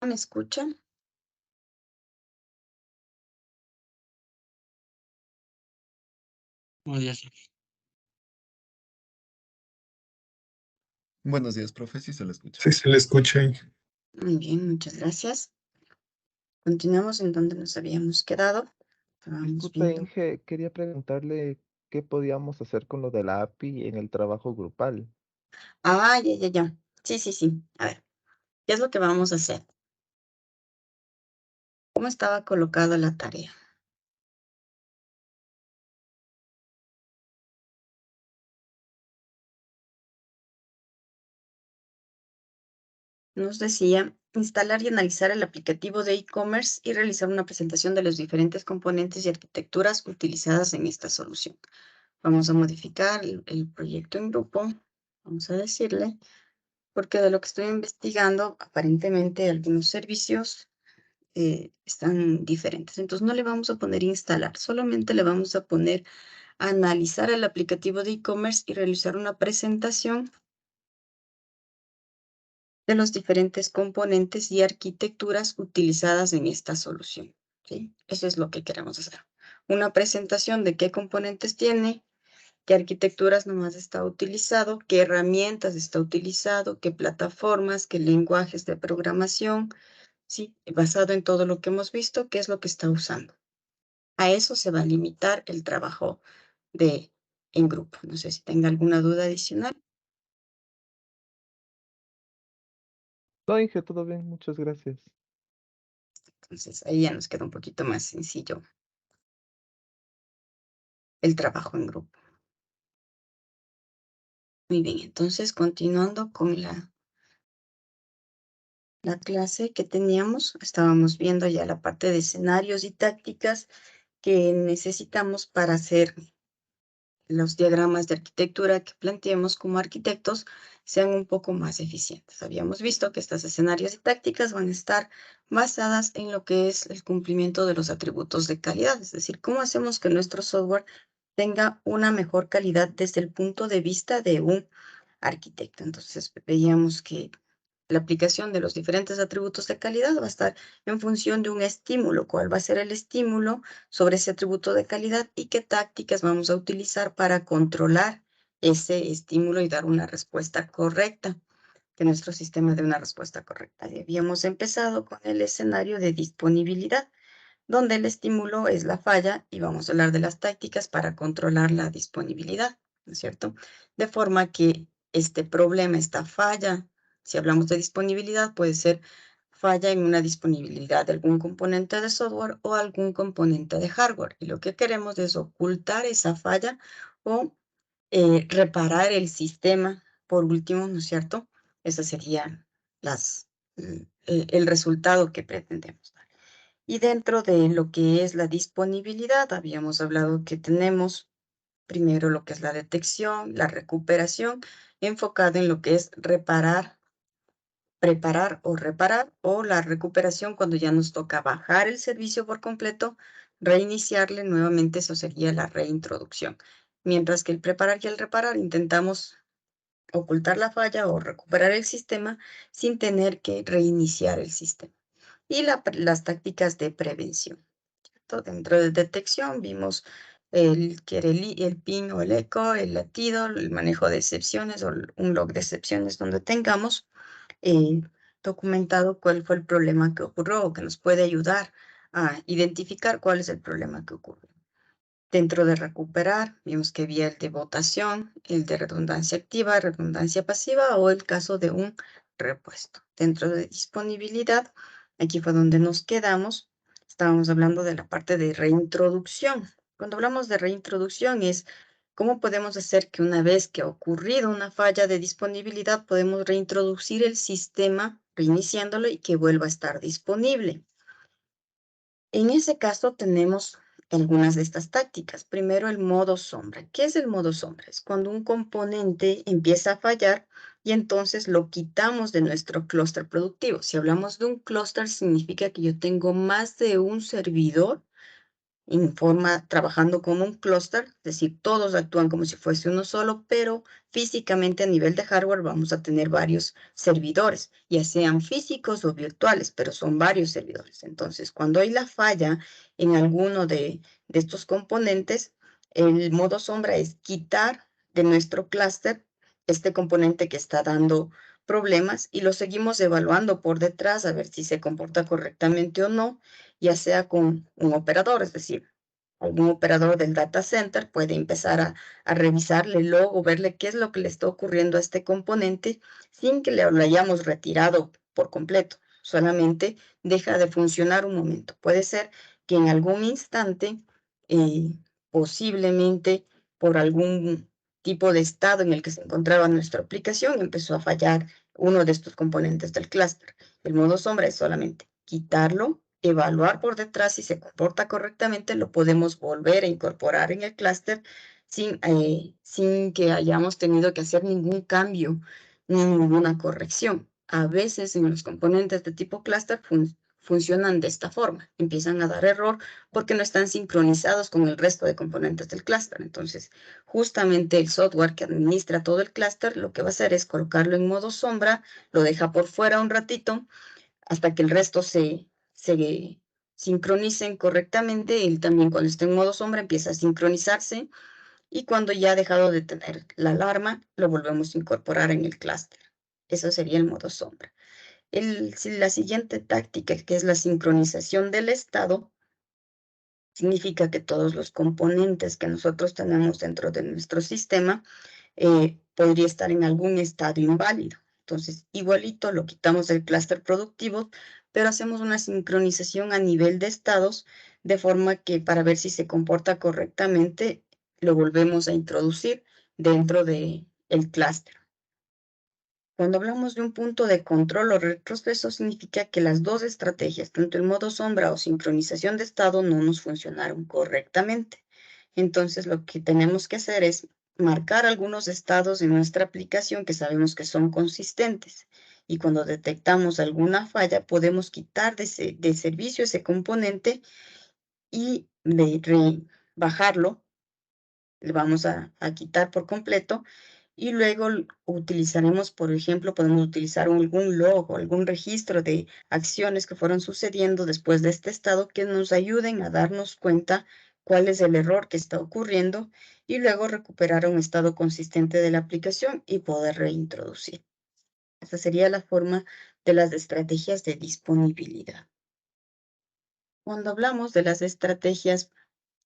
¿Me escuchan? Buenos días. Buenos días, profe, sí se le escucha. Sí, se le escucha ahí. Muy bien, muchas gracias. Continuamos en donde nos habíamos quedado. Estábamos Disculpe, viendo. Inge, quería preguntarle qué podíamos hacer con lo de la API en el trabajo grupal. Ya. Sí, sí, sí. A ver, ¿qué es lo que vamos a hacer? ¿Cómo estaba colocada la tarea? Nos decía instalar y analizar el aplicativo de e-commerce y realizar una presentación de los diferentes componentes y arquitecturas utilizadas en esta solución. Vamos a modificar el proyecto en grupo. Vamos a decirle, porque de lo que estoy investigando, aparentemente algunos servicios están diferentes. Entonces no le vamos a poner instalar, solamente le vamos a poner analizar el aplicativo de e-commerce y realizar una presentación de los diferentes componentes y arquitecturas utilizadas en esta solución, ¿sí? Eso es lo que queremos hacer. Una presentación de qué componentes tiene, qué arquitecturas nomás está utilizado, qué herramientas está utilizado, qué plataformas, qué lenguajes de programación, ¿sí? Basado en todo lo que hemos visto, qué es lo que está usando. A eso se va a limitar el trabajo en grupo. No sé si tenga alguna duda adicional. No, Inge, todo bien, muchas gracias. Entonces, ahí ya nos queda un poquito más sencillo el trabajo en grupo. Muy bien, entonces continuando con la clase que teníamos, estábamos viendo ya la parte de escenarios y tácticas que necesitamos para hacer los diagramas de arquitectura que planteemos como arquitectos sean un poco más eficientes. Habíamos visto que estos escenarios y tácticas van a estar basadas en lo que es el cumplimiento de los atributos de calidad, es decir, cómo hacemos que nuestro software tenga una mejor calidad desde el punto de vista de un arquitecto. Entonces, veíamos que la aplicación de los diferentes atributos de calidad va a estar en función de un estímulo. ¿Cuál va a ser el estímulo sobre ese atributo de calidad y qué tácticas vamos a utilizar para controlar ese estímulo y dar una respuesta correcta? Que nuestro sistema dé una respuesta correcta. Y habíamos empezado con el escenario de disponibilidad, donde el estímulo es la falla y vamos a hablar de las tácticas para controlar la disponibilidad, ¿no es cierto? De forma que este problema, esta falla, si hablamos de disponibilidad, puede ser falla en una disponibilidad de algún componente de software o algún componente de hardware. Y lo que queremos es ocultar esa falla o reparar el sistema, por último, ¿no es cierto? Ese sería el resultado que pretendemos. Y dentro de lo que es la disponibilidad, habíamos hablado que tenemos primero lo que es la detección, la recuperación, enfocada en lo que es preparar o reparar, o la recuperación cuando ya nos toca bajar el servicio por completo, reiniciarle nuevamente, eso sería la reintroducción. Mientras que el preparar y el reparar intentamos ocultar la falla o recuperar el sistema sin tener que reiniciar el sistema. Y las tácticas de prevención. Dentro de detección vimos que era el pin o el eco, el latido, el manejo de excepciones o un log de excepciones donde tengamos eh, documentado cuál fue el problema que ocurrió o que nos puede ayudar a identificar cuál es el problema que ocurrió. Dentro de recuperar, vimos que había el de votación, el de redundancia activa, redundancia pasiva o el caso de un repuesto. Dentro de disponibilidad, aquí fue donde nos quedamos. Estábamos hablando de la parte de reintroducción. Cuando hablamos de reintroducción es cómo podemos hacer que una vez que ha ocurrido una falla de disponibilidad, podemos reintroducir el sistema reiniciándolo y que vuelva a estar disponible. En ese caso tenemos algunas de estas tácticas. Primero, el modo sombra. ¿Qué es el modo sombra? Es cuando un componente empieza a fallar y entonces lo quitamos de nuestro clúster productivo. Si hablamos de un clúster, significa que yo tengo más de un servidor trabajando como un clúster, es decir, todos actúan como si fuese uno solo, pero físicamente a nivel de hardware vamos a tener varios servidores, ya sean físicos o virtuales, pero son varios servidores. Entonces, cuando hay la falla en alguno de estos componentes, el modo sombra es quitar de nuestro clúster este componente que está dando problemas y lo seguimos evaluando por detrás a ver si se comporta correctamente o no, ya sea con un operador, es decir, algún operador del data center puede empezar a revisarle el logo, verle qué es lo que le está ocurriendo a este componente sin que lo hayamos retirado por completo. Solamente deja de funcionar un momento. Puede ser que en algún instante, posiblemente por algún tipo de estado en el que se encontraba nuestra aplicación, empezó a fallar uno de estos componentes del clúster. El modo sombra es solamente quitarlo, evaluar por detrás si se comporta correctamente, lo podemos volver a incorporar en el clúster sin que hayamos tenido que hacer ningún cambio ni ninguna corrección. A veces en los componentes de tipo clúster funcionan de esta forma, empiezan a dar error porque no están sincronizados con el resto de componentes del clúster. Entonces, justamente el software que administra todo el clúster lo que va a hacer es colocarlo en modo sombra, lo deja por fuera un ratito hasta que el resto se sincronicen correctamente. Él también cuando está en modo sombra empieza a sincronizarse y cuando ya ha dejado de tener la alarma, lo volvemos a incorporar en el clúster. Eso sería el modo sombra. La siguiente táctica, que es la sincronización del estado, significa que todos los componentes que nosotros tenemos dentro de nuestro sistema podría estar en algún estado inválido. Entonces, igualito lo quitamos del clúster productivo, pero hacemos una sincronización a nivel de estados, de forma que para ver si se comporta correctamente, lo volvemos a introducir dentro del clúster. Cuando hablamos de un punto de control o retroceso, significa que las dos estrategias, tanto el modo sombra o sincronización de estado, no nos funcionaron correctamente. Entonces, lo que tenemos que hacer es marcar algunos estados en nuestra aplicación que sabemos que son consistentes. Y cuando detectamos alguna falla, podemos quitar de servicio ese componente y bajarlo, le vamos a quitar por completo y luego utilizaremos, por ejemplo, podemos utilizar algún logo, algún registro de acciones que fueron sucediendo después de este estado que nos ayuden a darnos cuenta cuál es el error que está ocurriendo y luego recuperar un estado consistente de la aplicación y poder reintroducir. Esa sería la forma de las estrategias de disponibilidad. Cuando hablamos de las estrategias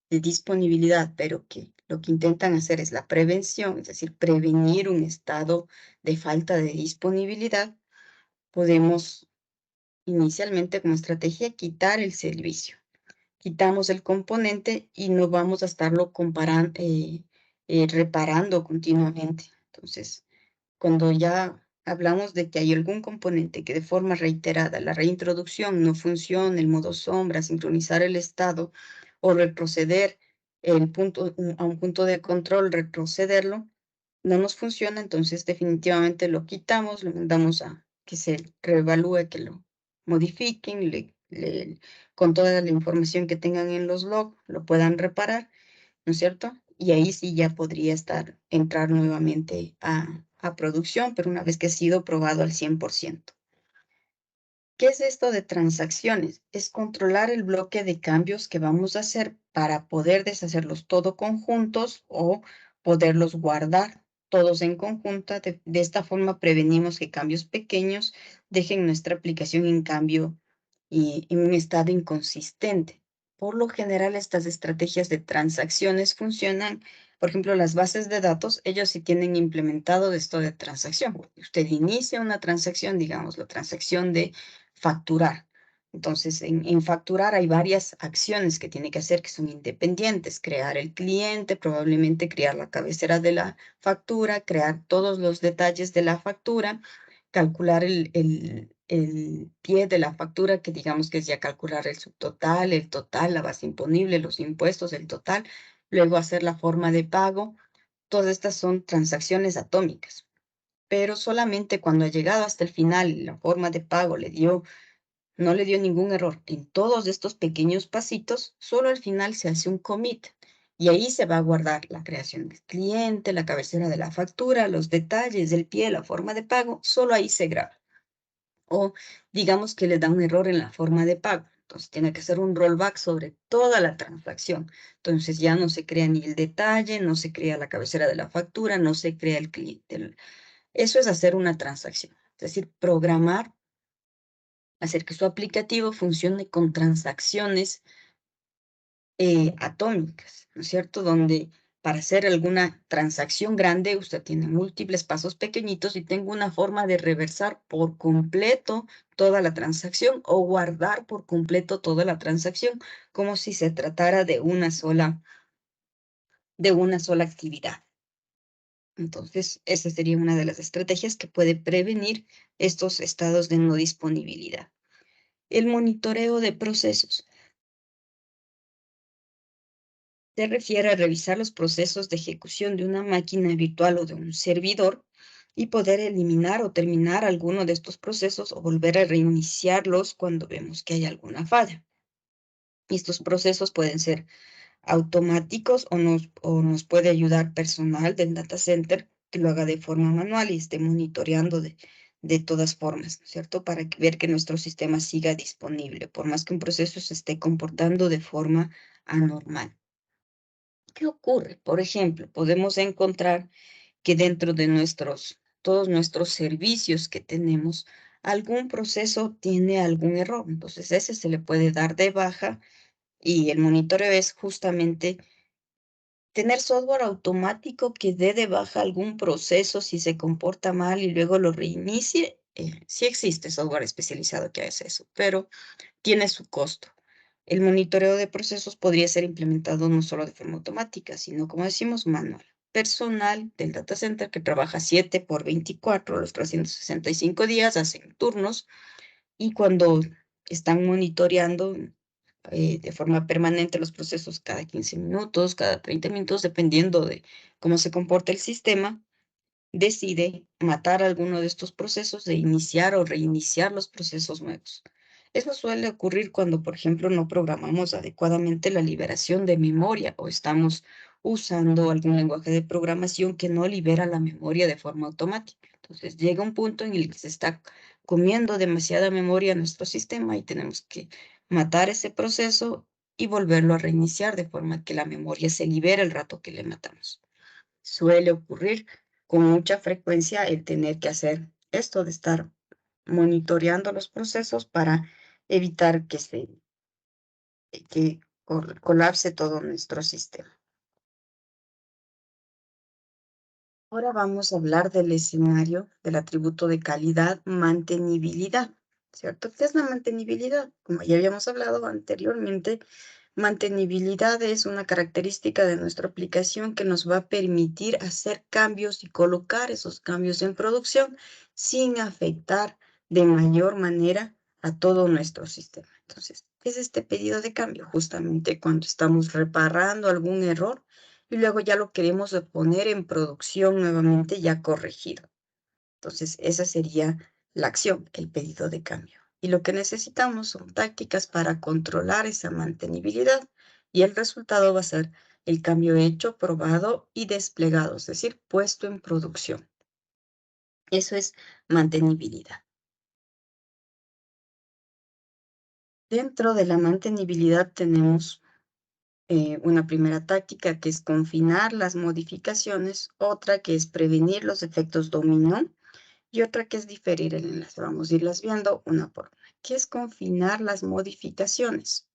de disponibilidad, pero que lo que intentan hacer es la prevención, es decir, prevenir un estado de falta de disponibilidad, podemos inicialmente como estrategia quitar el servicio. Quitamos el componente y no vamos a estarlo reparando continuamente. Entonces, cuando ya hablamos de que hay algún componente que de forma reiterada, la reintroducción no funciona, el modo sombra, sincronizar el estado o retroceder a un punto de control, retrocederlo, no nos funciona, entonces definitivamente lo quitamos, lo mandamos a que se reevalúe, que lo modifiquen, con toda la información que tengan en los logs, lo puedan reparar, ¿no es cierto? Y ahí sí ya podría entrar nuevamente a producción, pero una vez que ha sido probado al 100%. ¿Qué es esto de transacciones? Es controlar el bloque de cambios que vamos a hacer para poder deshacerlos todo conjuntos o poderlos guardar todos en conjunta. De esta forma prevenimos que cambios pequeños dejen nuestra aplicación en cambio y en un estado inconsistente. Por lo general, estas estrategias de transacciones funcionan, por ejemplo, las bases de datos, ellos sí tienen implementado esto de transacción. Usted inicia una transacción, digamos, la transacción de facturar. Entonces, en facturar hay varias acciones que tiene que hacer que son independientes. Crear el cliente, probablemente crear la cabecera de la factura, crear todos los detalles de la factura, calcular el pie de la factura, que digamos que es ya calcular el subtotal, el total, la base imponible, los impuestos, el total, luego hacer la forma de pago. Todas estas son transacciones atómicas, pero solamente cuando ha llegado hasta el final, la forma de pago le dio no le dio ningún error en todos estos pequeños pasitos, solo al final se hace un commit y ahí se va a guardar la creación del cliente, la cabecera de la factura, los detalles del pie, la forma de pago, solo ahí se graba. O digamos que le da un error en la forma de pago. Entonces tiene que hacer un rollback sobre toda la transacción. Entonces ya no se crea ni el detalle, no se crea la cabecera de la factura, no se crea el cliente. Eso es hacer una transacción. Es decir, programar, hacer que su aplicativo funcione con transacciones atómicas, ¿no es cierto? Donde para hacer alguna transacción grande usted tiene múltiples pasos pequeñitos y tengo una forma de reversar por completo toda la transacción o guardar por completo toda la transacción, como si se tratara de una sola actividad. Entonces, esa sería una de las estrategias que puede prevenir estos estados de no disponibilidad. El monitoreo de procesos. Se refiere a revisar los procesos de ejecución de una máquina virtual o de un servidor y poder eliminar o terminar alguno de estos procesos o volver a reiniciarlos cuando vemos que hay alguna falla. Y estos procesos pueden ser automáticos o nos puede ayudar personal del data center que lo haga de forma manual y esté monitoreando de todas formas, ¿no es cierto? Para ver que nuestro sistema siga disponible, por más que un proceso se esté comportando de forma anormal. ¿Qué ocurre? Por ejemplo, podemos encontrar que dentro de todos nuestros servicios que tenemos, algún proceso tiene algún error. Entonces, ese se le puede dar de baja y el monitoreo es justamente tener software automático que dé de baja algún proceso si se comporta mal y luego lo reinicie. Sí existe software especializado que hace eso, pero tiene su costo. El monitoreo de procesos podría ser implementado no solo de forma automática, sino, como decimos, manual. Personal del data center que trabaja 7 por 24, los 365 días, hacen turnos y cuando están monitoreando de forma permanente los procesos cada 15 minutos, cada 30 minutos, dependiendo de cómo se comporta el sistema, decide matar alguno de estos procesos e iniciar o reiniciar los procesos nuevos. Eso suele ocurrir cuando, por ejemplo, no programamos adecuadamente la liberación de memoria o estamos usando algún lenguaje de programación que no libera la memoria de forma automática. Entonces llega un punto en el que se está comiendo demasiada memoria en nuestro sistema y tenemos que matar ese proceso y volverlo a reiniciar de forma que la memoria se libere el rato que le matamos. Suele ocurrir con mucha frecuencia el tener que hacer esto de estar monitoreando los procesos para evitar que colapse todo nuestro sistema. Ahora vamos a hablar del escenario del atributo de calidad, mantenibilidad, ¿cierto? ¿Qué es la mantenibilidad? Como ya habíamos hablado anteriormente, mantenibilidad es una característica de nuestra aplicación que nos va a permitir hacer cambios y colocar esos cambios en producción sin afectar de mayor manera a todo nuestro sistema. Entonces, ¿qué es este pedido de cambio? Justamente cuando estamos reparando algún error y luego ya lo queremos poner en producción nuevamente ya corregido. Entonces, esa sería la acción, el pedido de cambio. Y lo que necesitamos son tácticas para controlar esa mantenibilidad y el resultado va a ser el cambio hecho, probado y desplegado, es decir, puesto en producción. Eso es mantenibilidad. Dentro de la mantenibilidad tenemos una primera táctica que es confinar las modificaciones, otra que es prevenir los efectos dominó y otra que es diferir el enlace. Vamos a irlas viendo una por una. ¿Qué es confinar las modificaciones?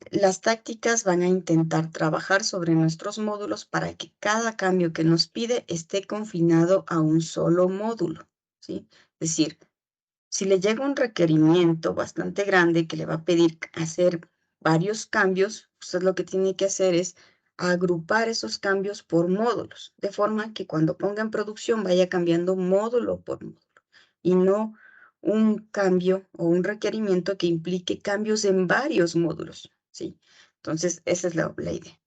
Las tácticas van a intentar trabajar sobre nuestros módulos para que cada cambio que nos pide esté confinado a un solo módulo, ¿sí? Es decir, si le llega un requerimiento bastante grande que le va a pedir hacer varios cambios, usted lo que tiene que hacer es agrupar esos cambios por módulos, de forma que cuando ponga en producción vaya cambiando módulo por módulo y no un cambio o un requerimiento que implique cambios en varios módulos, ¿sí? Entonces, esa es la idea.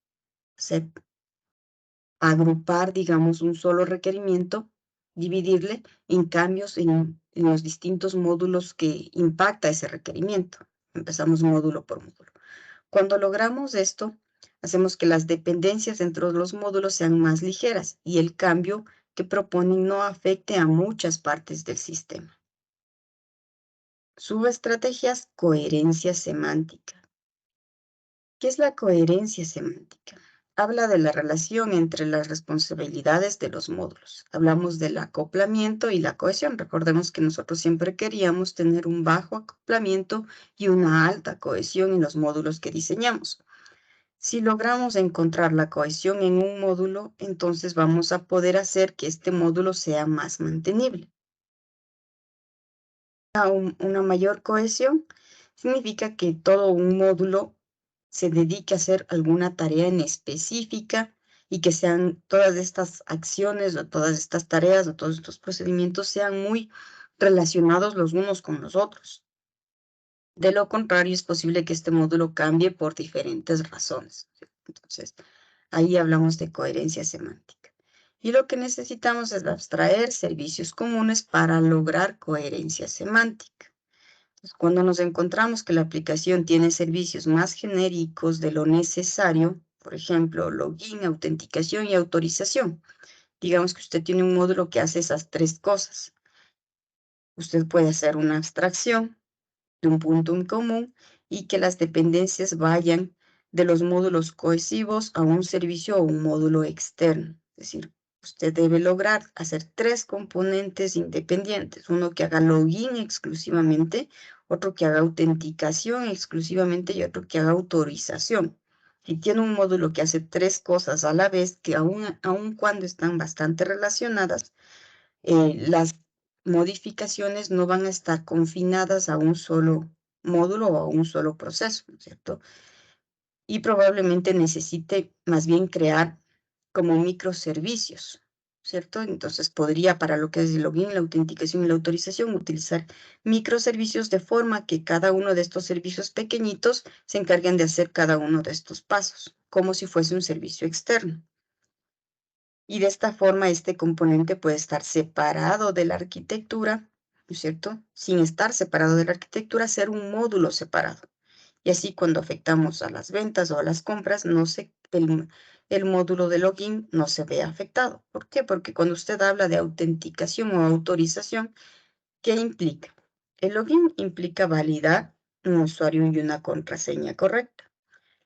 Agrupar, digamos, un solo requerimiento, dividirle en cambios en en los distintos módulos que impacta ese requerimiento. Empezamos módulo por módulo. Cuando logramos esto, hacemos que las dependencias dentro de los módulos sean más ligeras y el cambio que proponen no afecte a muchas partes del sistema. Subestrategias, coherencia semántica. ¿Qué es la coherencia semántica? Habla de la relación entre las responsabilidades de los módulos. Hablamos del acoplamiento y la cohesión. Recordemos que nosotros siempre queríamos tener un bajo acoplamiento y una alta cohesión en los módulos que diseñamos. Si logramos encontrar la cohesión en un módulo, entonces vamos a poder hacer que este módulo sea más mantenible. Una mayor cohesión significa que todo un módulo se dedique a hacer alguna tarea en específica y que sean todas estas acciones o todas estas tareas o todos estos procedimientos sean muy relacionados los unos con los otros. De lo contrario, es posible que este módulo cambie por diferentes razones. Entonces, ahí hablamos de coherencia semántica. Y lo que necesitamos es abstraer servicios comunes para lograr coherencia semántica. Entonces, cuando nos encontramos que la aplicación tiene servicios más genéricos de lo necesario, por ejemplo, login, autenticación y autorización. Digamos que usted tiene un módulo que hace esas tres cosas. Usted puede hacer una abstracción de un punto en común y que las dependencias vayan de los módulos cohesivos a un servicio o un módulo externo. Es decir, usted debe lograr hacer tres componentes independientes, uno que haga login exclusivamente, otro que haga autenticación exclusivamente y otro que haga autorización. Si tiene un módulo que hace tres cosas a la vez, que aun cuando están bastante relacionadas, las modificaciones no van a estar confinadas a un solo módulo o a un solo proceso, ¿no es cierto? Y probablemente necesite más bien crear como microservicios, ¿cierto? Entonces podría, para lo que es el login, la autenticación y la autorización, utilizar microservicios de forma que cada uno de estos servicios pequeñitos se encarguen de hacer cada uno de estos pasos, como si fuese un servicio externo. Y de esta forma, este componente puede estar separado de la arquitectura, ¿no es cierto? Sin estar separado de la arquitectura, ser un módulo separado. Y así, cuando afectamos a las ventas o a las compras, el módulo de login no se ve afectado. ¿Por qué? Porque cuando usted habla de autenticación o autorización, ¿qué implica? El login implica validar un usuario y una contraseña correcta.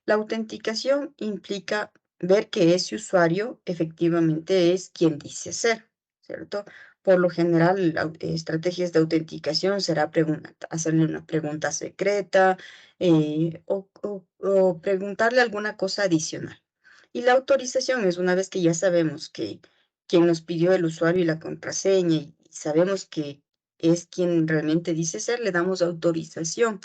La autenticación implica ver que ese usuario efectivamente es quien dice ser, ¿cierto? Por lo general, estrategias de autenticación será hacerle una pregunta secreta o preguntarle alguna cosa adicional. Y la autorización es una vez que ya sabemos que quien nos pidió el usuario y la contraseña y sabemos que es quien realmente dice ser, le damos autorización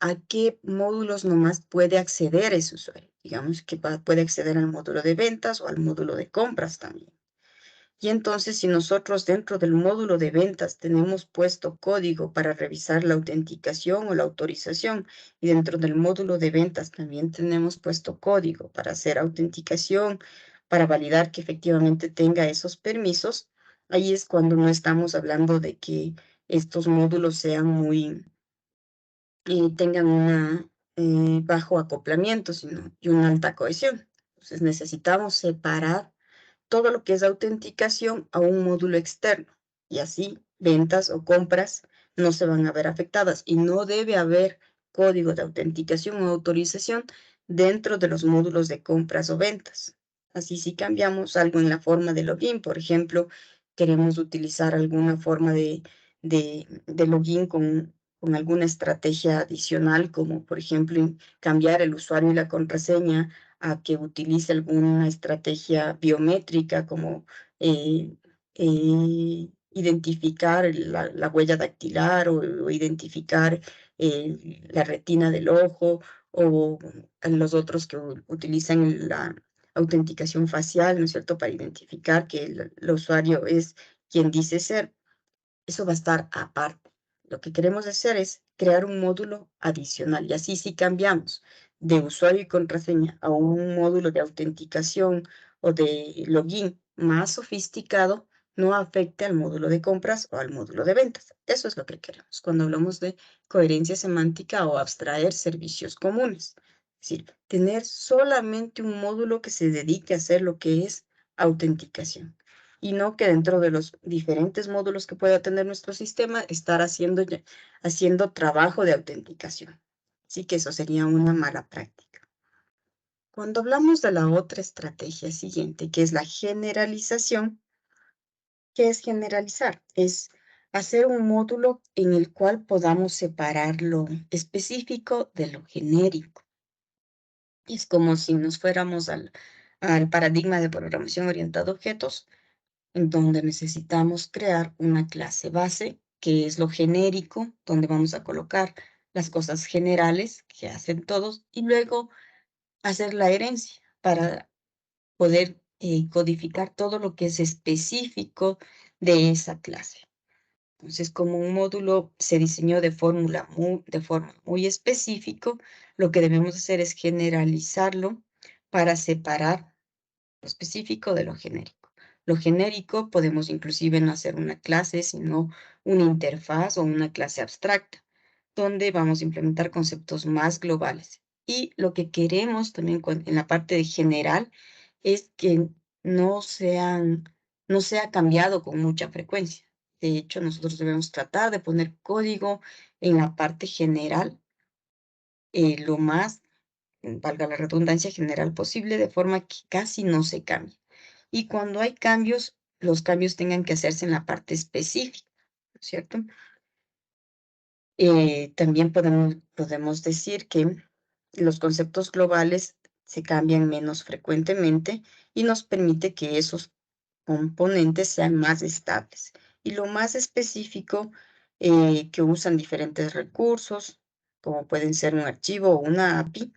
a qué módulos nomás puede acceder ese usuario. Digamos que puede acceder al módulo de ventas o al módulo de compras también. Y entonces, si nosotros dentro del módulo de ventas tenemos puesto código para revisar la autenticación o la autorización, y dentro del módulo de ventas también tenemos puesto código para hacer autenticación, para validar que efectivamente tenga esos permisos, ahí es cuando no estamos hablando de que estos módulos sean muy y tengan una bajo acoplamiento, y una alta cohesión. Entonces necesitamos separar todo lo que es autenticación a un módulo externo y así ventas o compras no se van a ver afectadas y no debe haber código de autenticación o autorización dentro de los módulos de compras o ventas. Así si cambiamos algo en la forma de login, por ejemplo, queremos utilizar alguna forma de login con alguna estrategia adicional, como por ejemplo cambiar el usuario y la contraseña a que utilice alguna estrategia biométrica como identificar la huella dactilar o identificar la retina del ojo o los otros que utilizan la autenticación facial, ¿no es cierto?, para identificar que el usuario es quien dice ser. Eso va a estar aparte. Lo que queremos hacer es crear un módulo adicional y así si cambiamos de usuario y contraseña a un módulo de autenticación o de login más sofisticado, no afecte al módulo de compras o al módulo de ventas. Eso es lo que queremos cuando hablamos de coherencia semántica o abstraer servicios comunes. Es decir, tener solamente un módulo que se dedique a hacer lo que es autenticación y no que dentro de los diferentes módulos que pueda tener nuestro sistema, estar haciendo trabajo de autenticación. Así que eso sería una mala práctica. Cuando hablamos de la otra estrategia siguiente, que es la generalización, ¿qué es generalizar? Es hacer un módulo en el cual podamos separar lo específico de lo genérico. Es como si nos fuéramos al paradigma de programación orientada a objetos, en donde necesitamos crear una clase base, que es lo genérico, donde vamos a colocar las cosas generales que hacen todos, y luego hacer la herencia para poder codificar todo lo que es específico de esa clase. Entonces, como un módulo se diseñó de forma muy específico, lo que debemos hacer es generalizarlo para separar lo específico de lo genérico. Lo genérico podemos inclusive no hacer una clase, sino una interfaz o una clase abstracta, donde vamos a implementar conceptos más globales. Y lo que queremos también en la parte de general es que no sean, no sea cambiado con mucha frecuencia. De hecho, nosotros debemos tratar de poner código en la parte general, lo más, valga la redundancia, general posible, de forma que casi no se cambie. Y cuando hay cambios, los cambios tengan que hacerse en la parte específica, ¿no es cierto? También podemos decir que los conceptos globales se cambian menos frecuentemente y nos permite que esos componentes sean más estables. Y lo más específico, que usan diferentes recursos, como pueden ser un archivo o una API,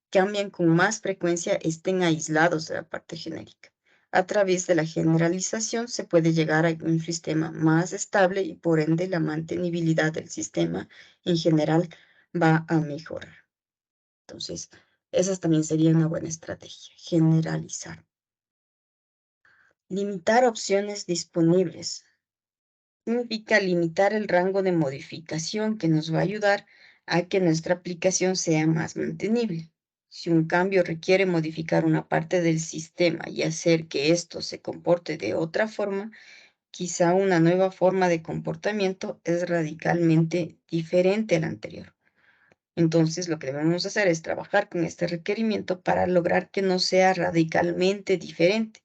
cambian con más frecuencia, estén aislados de la parte genérica. A través de la generalización se puede llegar a un sistema más estable y por ende la mantenibilidad del sistema en general va a mejorar. Entonces, esa también sería una buena estrategia, generalizar. Limitar opciones disponibles. Significa limitar el rango de modificación que nos va a ayudar a que nuestra aplicación sea más mantenible. Si un cambio requiere modificar una parte del sistema y hacer que esto se comporte de otra forma, quizá una nueva forma de comportamiento es radicalmente diferente a la anterior. Entonces, lo que debemos hacer es trabajar con este requerimiento para lograr que no sea radicalmente diferente,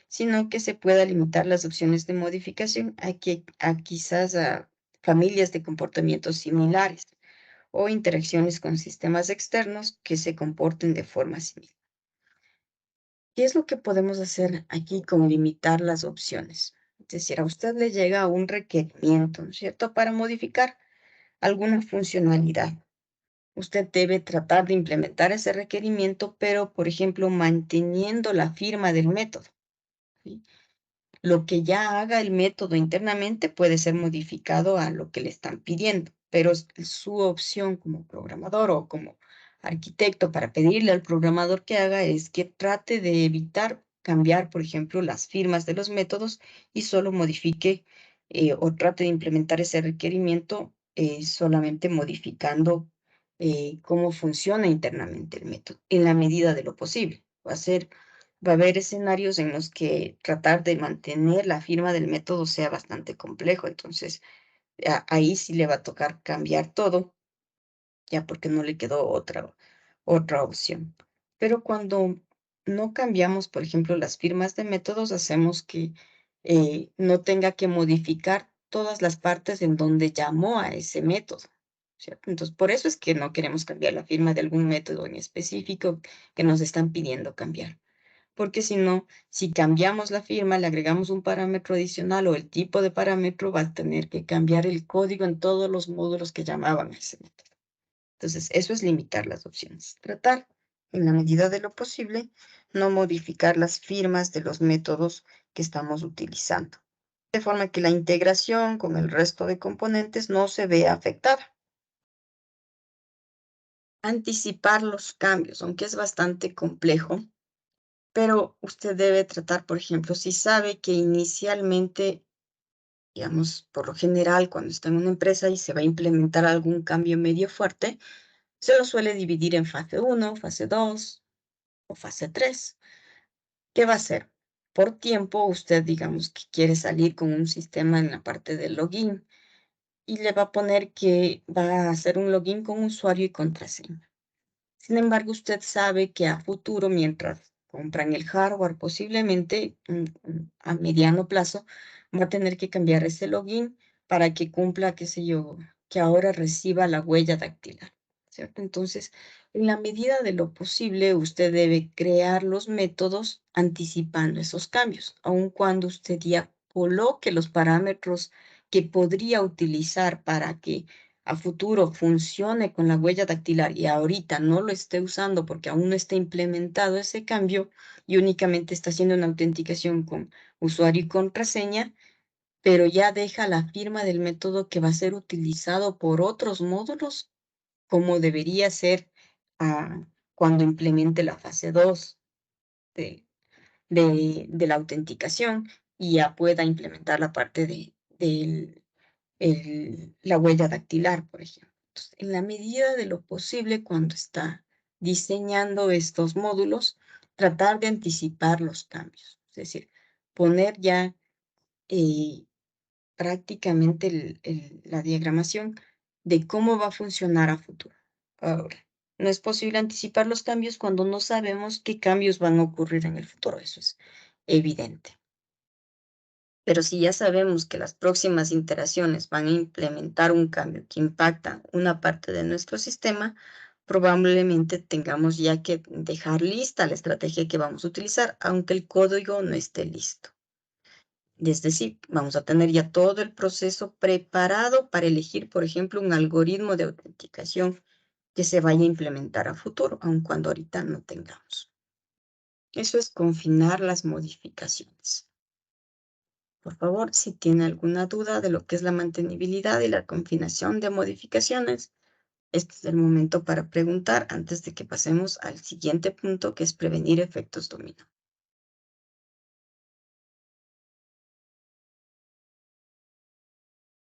sino que se pueda limitar las opciones de modificación a quizás a familias de comportamientos similares o interacciones con sistemas externos que se comporten de forma similar. ¿Qué es lo que podemos hacer aquí con limitar las opciones? Es decir, a usted le llega un requerimiento, ¿no es cierto?, para modificar alguna funcionalidad. Usted debe tratar de implementar ese requerimiento, pero, por ejemplo, manteniendo la firma del método, ¿sí? Lo que ya haga el método internamente puede ser modificado a lo que le están pidiendo, pero es su opción como programador o como arquitecto para pedirle al programador que haga es que trate de evitar cambiar, por ejemplo, las firmas de los métodos y solo modifique o trate de implementar ese requerimiento solamente modificando cómo funciona internamente el método en la medida de lo posible. Va a haber escenarios en los que tratar de mantener la firma del método sea bastante complejo, entonces, ahí sí le va a tocar cambiar todo, ya porque no le quedó otra opción. Pero cuando no cambiamos, por ejemplo, las firmas de métodos, hacemos que, no tenga que modificar todas las partes en donde llamó a ese método, ¿cierto? Entonces, por eso es que no queremos cambiar la firma de algún método en específico que nos están pidiendo cambiar. Porque si no, si cambiamos la firma, le agregamos un parámetro adicional o el tipo de parámetro, va a tener que cambiar el código en todos los módulos que llamaban a ese método. Entonces, eso es limitar las opciones. Tratar, en la medida de lo posible, no modificar las firmas de los métodos que estamos utilizando, de forma que la integración con el resto de componentes no se vea afectada. Anticipar los cambios, aunque es bastante complejo, pero usted debe tratar, por ejemplo, si sabe que inicialmente, digamos, por lo general, cuando está en una empresa y se va a implementar algún cambio medio fuerte, se lo suele dividir en fase uno, fase 2 o fase 3. ¿Qué va a hacer? Por tiempo, usted, digamos, que quiere salir con un sistema en la parte del login y le va a poner que va a hacer un login con usuario y contraseña. Sin embargo, usted sabe que a futuro, mientras compran el hardware, posiblemente a mediano plazo, va a tener que cambiar ese login para que cumpla, qué sé yo, que ahora reciba la huella dactilar, ¿cierto? Entonces, en la medida de lo posible, usted debe crear los métodos anticipando esos cambios, aun cuando usted ya coloque los parámetros que podría utilizar para que a futuro funcione con la huella dactilar y ahorita no lo esté usando porque aún no está implementado ese cambio y únicamente está haciendo una autenticación con usuario y contraseña, pero ya deja la firma del método que va a ser utilizado por otros módulos, como debería ser cuando implemente la fase 2 de, de la autenticación y ya pueda implementar la parte del la huella dactilar, por ejemplo. Entonces, en la medida de lo posible, cuando está diseñando estos módulos, tratar de anticipar los cambios, es decir, poner ya eh, prácticamente la diagramación de cómo va a funcionar a futuro. Ahora, no es posible anticipar los cambios cuando no sabemos qué cambios van a ocurrir en el futuro, eso es evidente. Pero si ya sabemos que las próximas iteraciones van a implementar un cambio que impacta una parte de nuestro sistema, probablemente tengamos ya que dejar lista la estrategia que vamos a utilizar, aunque el código no esté listo. Es decir, vamos a tener ya todo el proceso preparado para elegir, por ejemplo, un algoritmo de autenticación que se vaya a implementar a futuro, aun cuando ahorita no tengamos. Eso es confinar las modificaciones. Por favor, si tiene alguna duda de lo que es la mantenibilidad y la confinación de modificaciones, este es el momento para preguntar antes de que pasemos al siguiente punto, que es prevenir efectos dominó.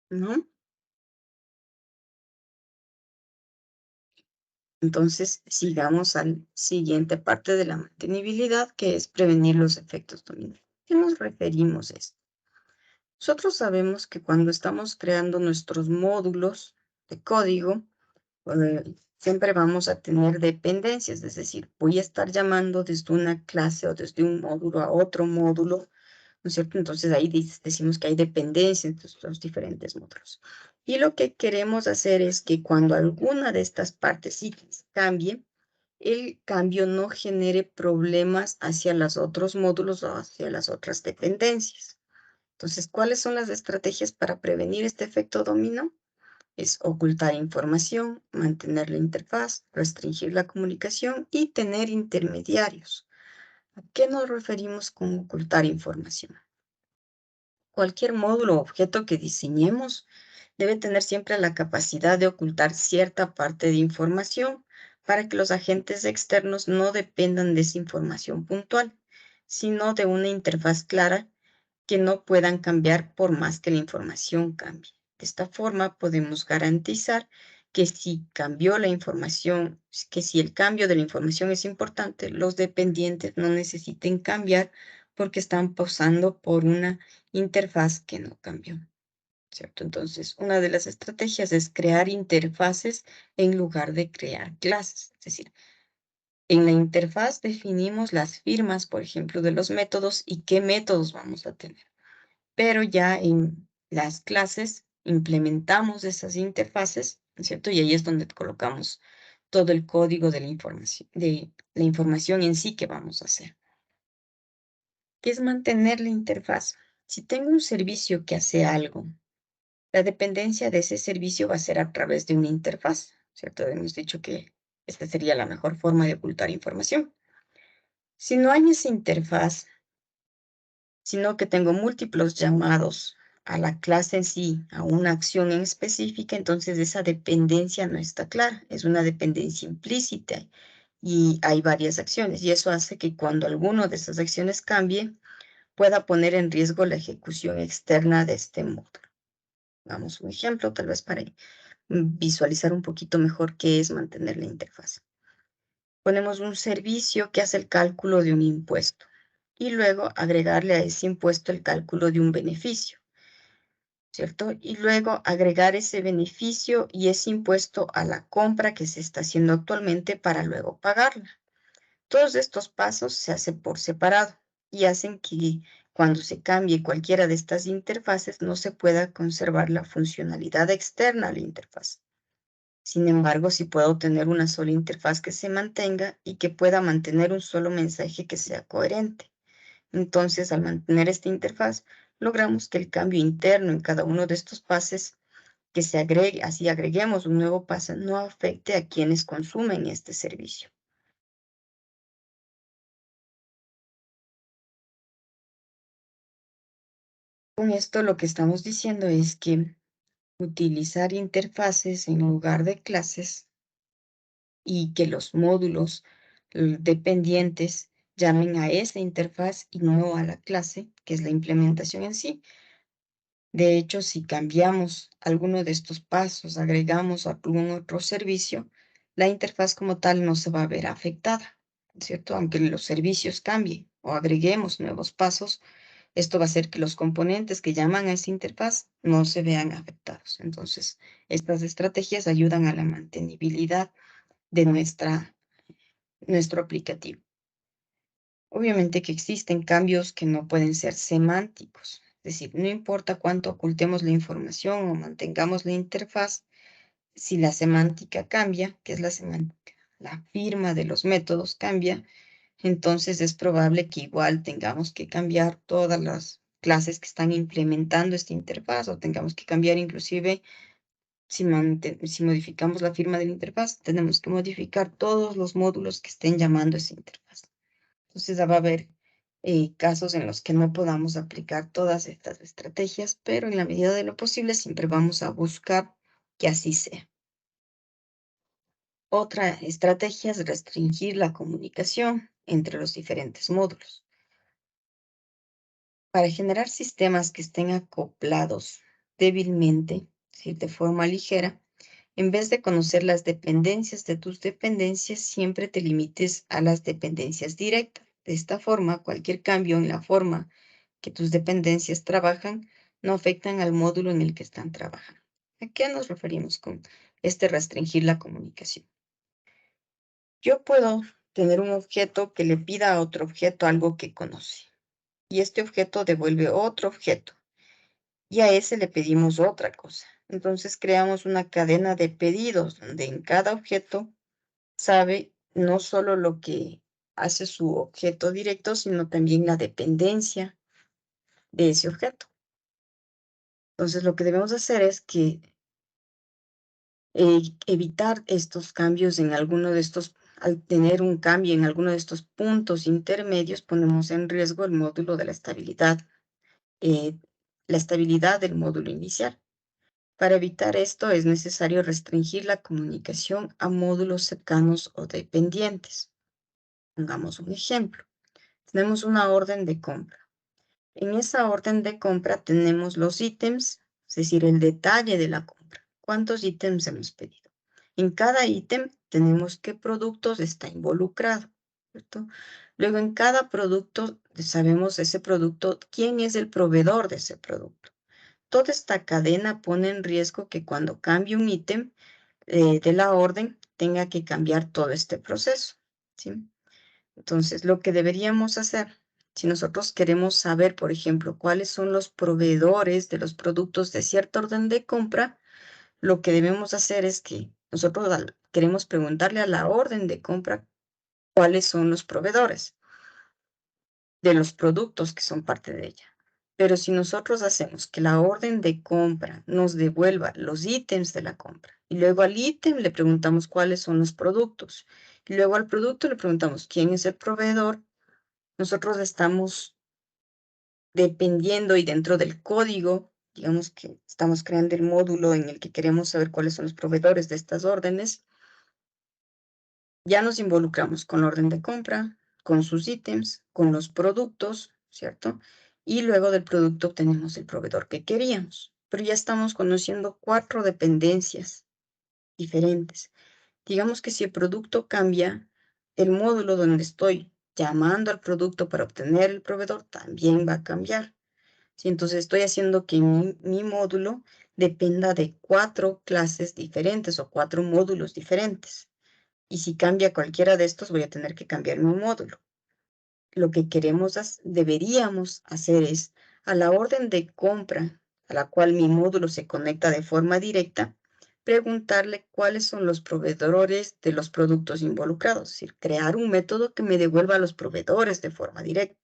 ¿No? Entonces, sigamos al siguiente parte de la mantenibilidad, que es prevenir los efectos dominó. ¿A qué nos referimos a esto? Nosotros sabemos que cuando estamos creando nuestros módulos de código, siempre vamos a tener dependencias, es decir, voy a estar llamando desde una clase o desde un módulo a otro módulo, ¿no es cierto? Entonces ahí decimos que hay dependencia entre los diferentes módulos. Y lo que queremos hacer es que cuando alguna de estas partecitas cambie, el cambio no genere problemas hacia los otros módulos o hacia las otras dependencias. Entonces, ¿cuáles son las estrategias para prevenir este efecto dominó? Es ocultar información, mantener la interfaz, restringir la comunicación y tener intermediarios. ¿A qué nos referimos con ocultar información? Cualquier módulo o objeto que diseñemos debe tener siempre la capacidad de ocultar cierta parte de información para que los agentes externos no dependan de esa información puntual, sino de una interfaz clara que no puedan cambiar por más que la información cambie. De esta forma podemos garantizar que si cambió la información, que si el cambio de la información es importante, los dependientes no necesiten cambiar porque están pasando por una interfaz que no cambió, ¿cierto? Entonces, una de las estrategias es crear interfaces en lugar de crear clases. Es decir, en la interfaz definimos las firmas, por ejemplo, de los métodos y qué métodos vamos a tener, pero ya en las clases implementamos esas interfaces, ¿no es cierto? Y ahí es donde colocamos todo el código de la información en sí que vamos a hacer. ¿Qué es mantener la interfaz? Si tengo un servicio que hace algo, la dependencia de ese servicio va a ser a través de una interfaz, ¿cierto? Hemos dicho que esta sería la mejor forma de ocultar información. Si no hay esa interfaz, sino que tengo múltiples llamados a la clase en sí, a una acción en específica, entonces esa dependencia no está clara, es una dependencia implícita y hay varias acciones, y eso hace que cuando alguna de esas acciones cambie, pueda poner en riesgo la ejecución externa de este módulo. Damos un ejemplo, tal vez para visualizar un poquito mejor qué es mantener la interfaz. Ponemos un servicio que hace el cálculo de un impuesto y luego agregarle a ese impuesto el cálculo de un beneficio, ¿cierto? Y luego agregar ese beneficio y ese impuesto a la compra que se está haciendo actualmente para luego pagarla. Todos estos pasos se hacen por separado y hacen que cuando se cambie cualquiera de estas interfaces no se pueda conservar la funcionalidad externa a la interfaz. Sin embargo, sí puedo tener una sola interfaz que se mantenga y que pueda mantener un solo mensaje que sea coherente. Entonces, al mantener esta interfaz, logramos que el cambio interno en cada uno de estos pases que se agregue, así agreguemos un nuevo pase, no afecte a quienes consumen este servicio. Con esto lo que estamos diciendo es que utilizar interfaces en lugar de clases y que los módulos dependientes llamen a esa interfaz y no a la clase, que es la implementación en sí. De hecho, si cambiamos alguno de estos pasos, agregamos algún otro servicio, la interfaz como tal no se va a ver afectada, ¿cierto? Aunque los servicios cambien o agreguemos nuevos pasos, esto va a hacer que los componentes que llaman a esa interfaz no se vean afectados. Entonces, estas estrategias ayudan a la mantenibilidad de nuestro aplicativo. Obviamente que existen cambios que no pueden ser semánticos, es decir, no importa cuánto ocultemos la información o mantengamos la interfaz, si la semántica cambia, que es la semántica, la firma de los métodos cambia, entonces es probable que igual tengamos que cambiar todas las clases que están implementando esta interfaz o tengamos que cambiar inclusive si modificamos la firma de la interfaz, tenemos que modificar todos los módulos que estén llamando esa interfaz. Entonces va a haber casos en los que no podamos aplicar todas estas estrategias, pero en la medida de lo posible siempre vamos a buscar que así sea. Otra estrategia es restringir la comunicación entre los diferentes módulos. Para generar sistemas que estén acoplados débilmente, es decir, de forma ligera, en vez de conocer las dependencias de tus dependencias, siempre te limites a las dependencias directas. De esta forma, cualquier cambio en la forma que tus dependencias trabajan no afectan al módulo en el que están trabajando. ¿A qué nos referimos con este restringir la comunicación? Yo puedo tener un objeto que le pida a otro objeto algo que conoce y este objeto devuelve otro objeto y a ese le pedimos otra cosa. Entonces creamos una cadena de pedidos donde en cada objeto sabe no solo lo que hace su objeto directo, sino también la dependencia de ese objeto. Entonces, lo que debemos hacer es que evitar estos cambios en alguno de estos, al tener un cambio en alguno de estos puntos intermedios, ponemos en riesgo el módulo de la estabilidad del módulo inicial. Para evitar esto es necesario restringir la comunicación a módulos cercanos o dependientes. Pongamos un ejemplo. Tenemos una orden de compra. En esa orden de compra tenemos los ítems, es decir, el detalle de la compra. ¿Cuántos ítems hemos pedido? En cada ítem tenemos qué productos está involucrado, ¿cierto? Luego, en cada producto sabemos ese producto, quién es el proveedor de ese producto. Toda esta cadena pone en riesgo que cuando cambie un ítem de la orden, tenga que cambiar todo este proceso, ¿sí? Entonces, lo que deberíamos hacer, si nosotros queremos saber, por ejemplo, cuáles son los proveedores de los productos de cierta orden de compra, lo que debemos hacer es que nosotros queremos preguntarle a la orden de compra cuáles son los proveedores de los productos que son parte de ella. Pero si nosotros hacemos que la orden de compra nos devuelva los ítems de la compra y luego al ítem le preguntamos cuáles son los productos y luego al producto le preguntamos quién es el proveedor, nosotros estamos dependiendo y dentro del código, digamos que estamos creando el módulo en el que queremos saber cuáles son los proveedores de estas órdenes, Ya nos involucramos con la orden de compra, con sus ítems, con los productos, ¿cierto? Y luego del producto obtenemos el proveedor que queríamos. Pero ya estamos conociendo 4 dependencias diferentes. Digamos que si el producto cambia, el módulo donde estoy llamando al producto para obtener el proveedor también va a cambiar. ¿Sí? Entonces estoy haciendo que mi módulo dependa de 4 clases diferentes o 4 módulos diferentes. Y si cambia cualquiera de estos, voy a tener que cambiar mi módulo. Lo que deberíamos hacer es, a la orden de compra a la cual mi módulo se conecta de forma directa, preguntarle cuáles son los proveedores de los productos involucrados, es decir, crear un método que me devuelva a los proveedores de forma directa.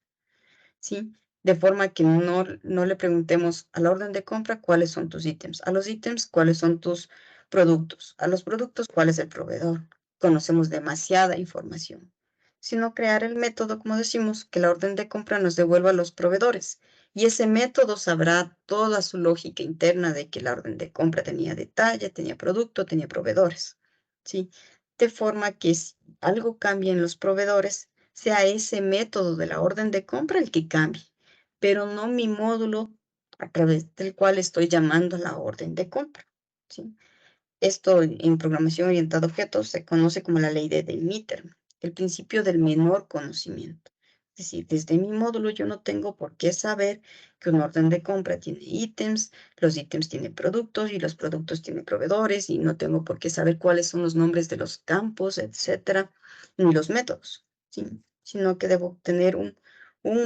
¿Sí? De forma que no le preguntemos a la orden de compra cuáles son tus ítems, a los ítems cuáles son tus productos, a los productos cuál es el proveedor. Conocemos demasiada información, sino crear el método, como decimos, que la orden de compra nos devuelva a los proveedores. Y ese método sabrá toda su lógica interna de que la orden de compra tenía detalle, tenía producto, tenía proveedores. ¿Sí? De forma que si algo cambia en los proveedores, sea ese método de la orden de compra el que cambie, pero no mi módulo a través del cual estoy llamando a la orden de compra, ¿sí? Esto en programación orientada a objetos se conoce como la ley de Demeter, el principio del menor conocimiento. Es decir, desde mi módulo yo no tengo por qué saber que una orden de compra tiene ítems, los ítems tienen productos y los productos tienen proveedores y no tengo por qué saber cuáles son los nombres de los campos, etcétera, ni los métodos, ¿sí? Sino que debo tener un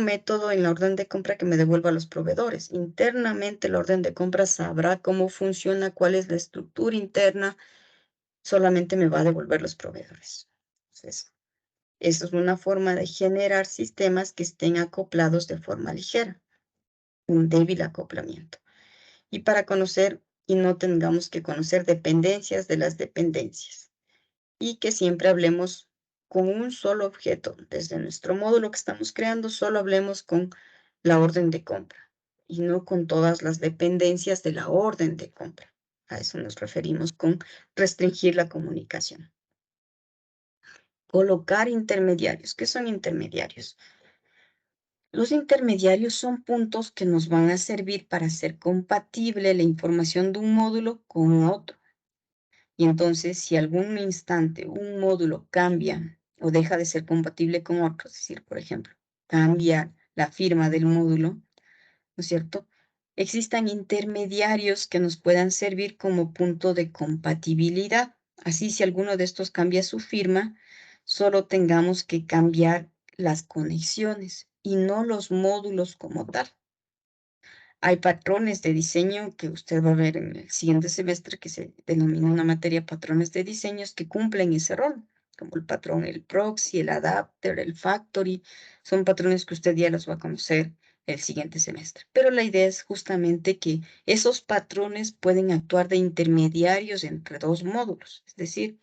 método en la orden de compra que me devuelva a los proveedores. Internamente la orden de compra sabrá cómo funciona, cuál es la estructura interna, solamente me va a devolver los proveedores. Entonces, eso es una forma de generar sistemas que estén acoplados de forma ligera, un débil acoplamiento. Y para conocer y no tengamos que conocer dependencias de las dependencias. Y que siempre hablemos con un solo objeto. Desde nuestro módulo que estamos creando, solo hablemos con la orden de compra y no con todas las dependencias de la orden de compra. A eso nos referimos con restringir la comunicación. Colocar intermediarios. ¿Qué son intermediarios? Los intermediarios son puntos que nos van a servir para hacer compatible la información de un módulo con otro. Y entonces, si algún instante un módulo cambia o deja de ser compatible con otro, es decir, por ejemplo, cambia la firma del módulo, ¿no es cierto? Existan intermediarios que nos puedan servir como punto de compatibilidad. Así, si alguno de estos cambia su firma, solo tengamos que cambiar las conexiones y no los módulos como tal. Hay patrones de diseño que usted va a ver en el siguiente semestre que se denomina una materia patrones de diseños que cumplen ese rol, como el patrón, el proxy, el adapter, el factory. Son patrones que usted ya los va a conocer el siguiente semestre. Pero la idea es justamente que esos patrones pueden actuar de intermediarios entre dos módulos, es decir,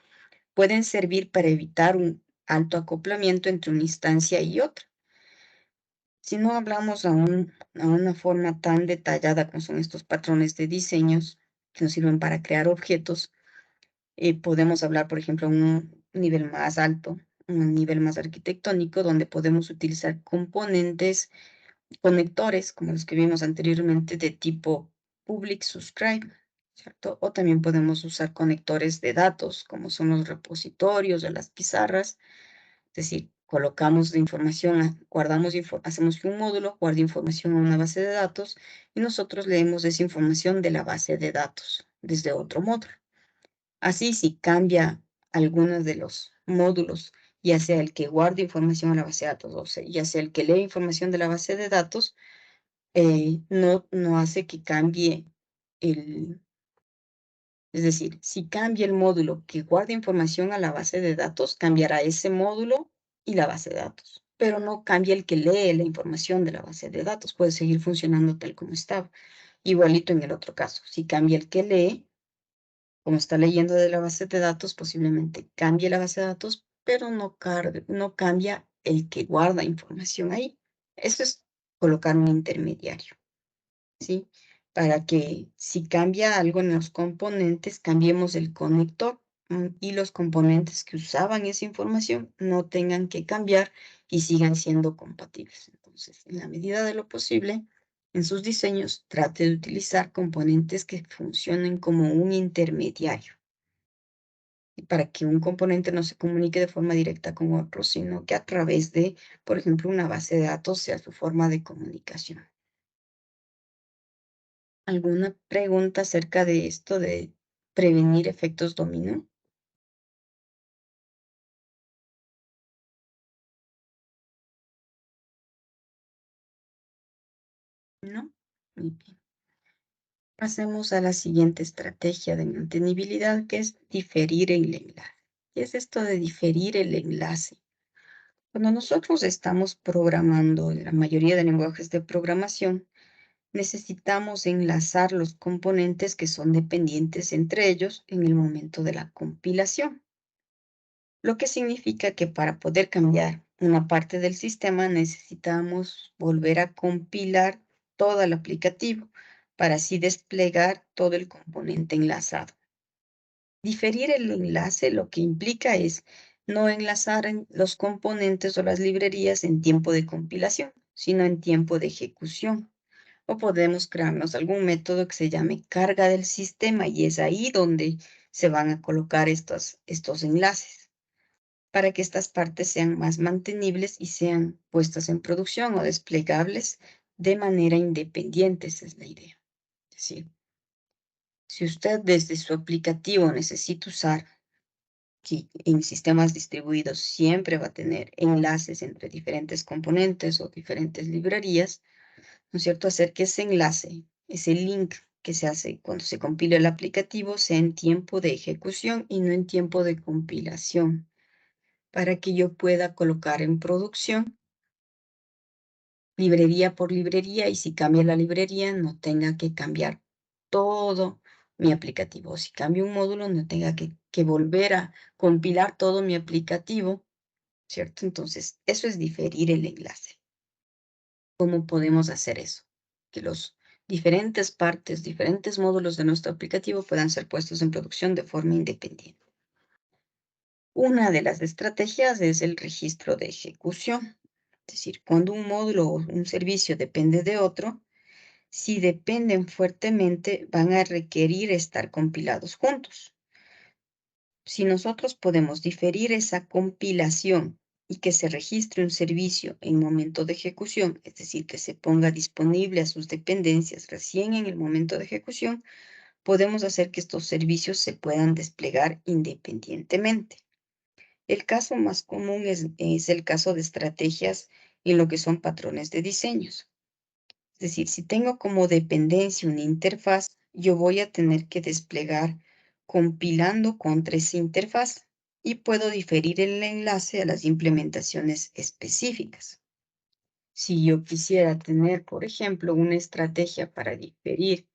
pueden servir para evitar un alto acoplamiento entre una instancia y otra. Si no hablamos a una forma tan detallada como son estos patrones de diseños que nos sirven para crear objetos, podemos hablar, por ejemplo, a un nivel más alto, un nivel más arquitectónico, donde podemos utilizar componentes, conectores, como los que vimos anteriormente, de tipo public subscribe, ¿cierto? O también podemos usar conectores de datos, como son los repositorios o las pizarras, es decir, colocamos la información, hacemos que un módulo guarde información en una base de datos y nosotros leemos esa información de la base de datos desde otro módulo. Así, si cambia alguno de los módulos, ya sea el que guarde información en la base de datos ya sea el que lee información de la base de datos, no hace que cambie el, es decir, si cambia el módulo que guarda información a la base de datos, cambiará ese módulo y la base de datos, pero no cambia el que lee la información de la base de datos, puede seguir funcionando tal como estaba. Igualito en el otro caso, si cambia el que lee, como está leyendo de la base de datos, posiblemente cambie la base de datos, pero no cambia el que guarda información ahí. Eso es colocar un intermediario, ¿sí? Para que si cambia algo en los componentes, cambiemos el conector y los componentes que usaban esa información no tengan que cambiar y sigan siendo compatibles. Entonces, en la medida de lo posible, en sus diseños, trate de utilizar componentes que funcionen como un intermediario y para que un componente no se comunique de forma directa con otro, sino que a través de, por ejemplo, una base de datos sea su forma de comunicación. ¿Alguna pregunta acerca de esto de prevenir efectos dominó? ¿No? Muy bien. Pasemos a la siguiente estrategia de mantenibilidad, que es diferir el enlace. ¿Qué es esto de diferir el enlace? Cuando nosotros estamos programando en la mayoría de lenguajes de programación, necesitamos enlazar los componentes que son dependientes entre ellos en el momento de la compilación, lo que significa que para poder cambiar una parte del sistema necesitamos volver a compilar todo el aplicativo para así desplegar todo el componente enlazado. Diferir el enlace lo que implica es no enlazar los componentes o las librerías en tiempo de compilación, sino en tiempo de ejecución. O podemos crearnos algún método que se llame carga del sistema y es ahí donde se van a colocar estos enlaces para que estas partes sean más mantenibles y sean puestas en producción o desplegables de manera independiente. Esa es la idea. Es decir, si usted desde su aplicativo necesita usar que en sistemas distribuidos siempre va a tener enlaces entre diferentes componentes o diferentes librerías, ¿no es cierto? Hacer que ese enlace, ese link que se hace cuando se compila el aplicativo sea en tiempo de ejecución y no en tiempo de compilación, para que yo pueda colocar en producción librería por librería y si cambia la librería no tenga que cambiar todo mi aplicativo. Si cambio un módulo no tenga que volver a compilar todo mi aplicativo, ¿cierto? Entonces, eso es diferir el enlace. ¿Cómo podemos hacer eso? Que los diferentes partes, diferentes módulos de nuestro aplicativo puedan ser puestos en producción de forma independiente. Una de las estrategias es el registro de ejecución. Es decir, cuando un módulo o un servicio depende de otro, si dependen fuertemente, van a requerir estar compilados juntos. Si nosotros podemos diferir esa compilación y que se registre un servicio en momento de ejecución, es decir, que se ponga disponible a sus dependencias recién en el momento de ejecución, podemos hacer que estos servicios se puedan desplegar independientemente. El caso más común es el caso de estrategias en lo que son patrones de diseños. Es decir, si tengo como dependencia una interfaz, yo voy a tener que desplegar compilando contra esa interfaz y puedo diferir el enlace a las implementaciones específicas. Si yo quisiera tener, por ejemplo, una estrategia para diferir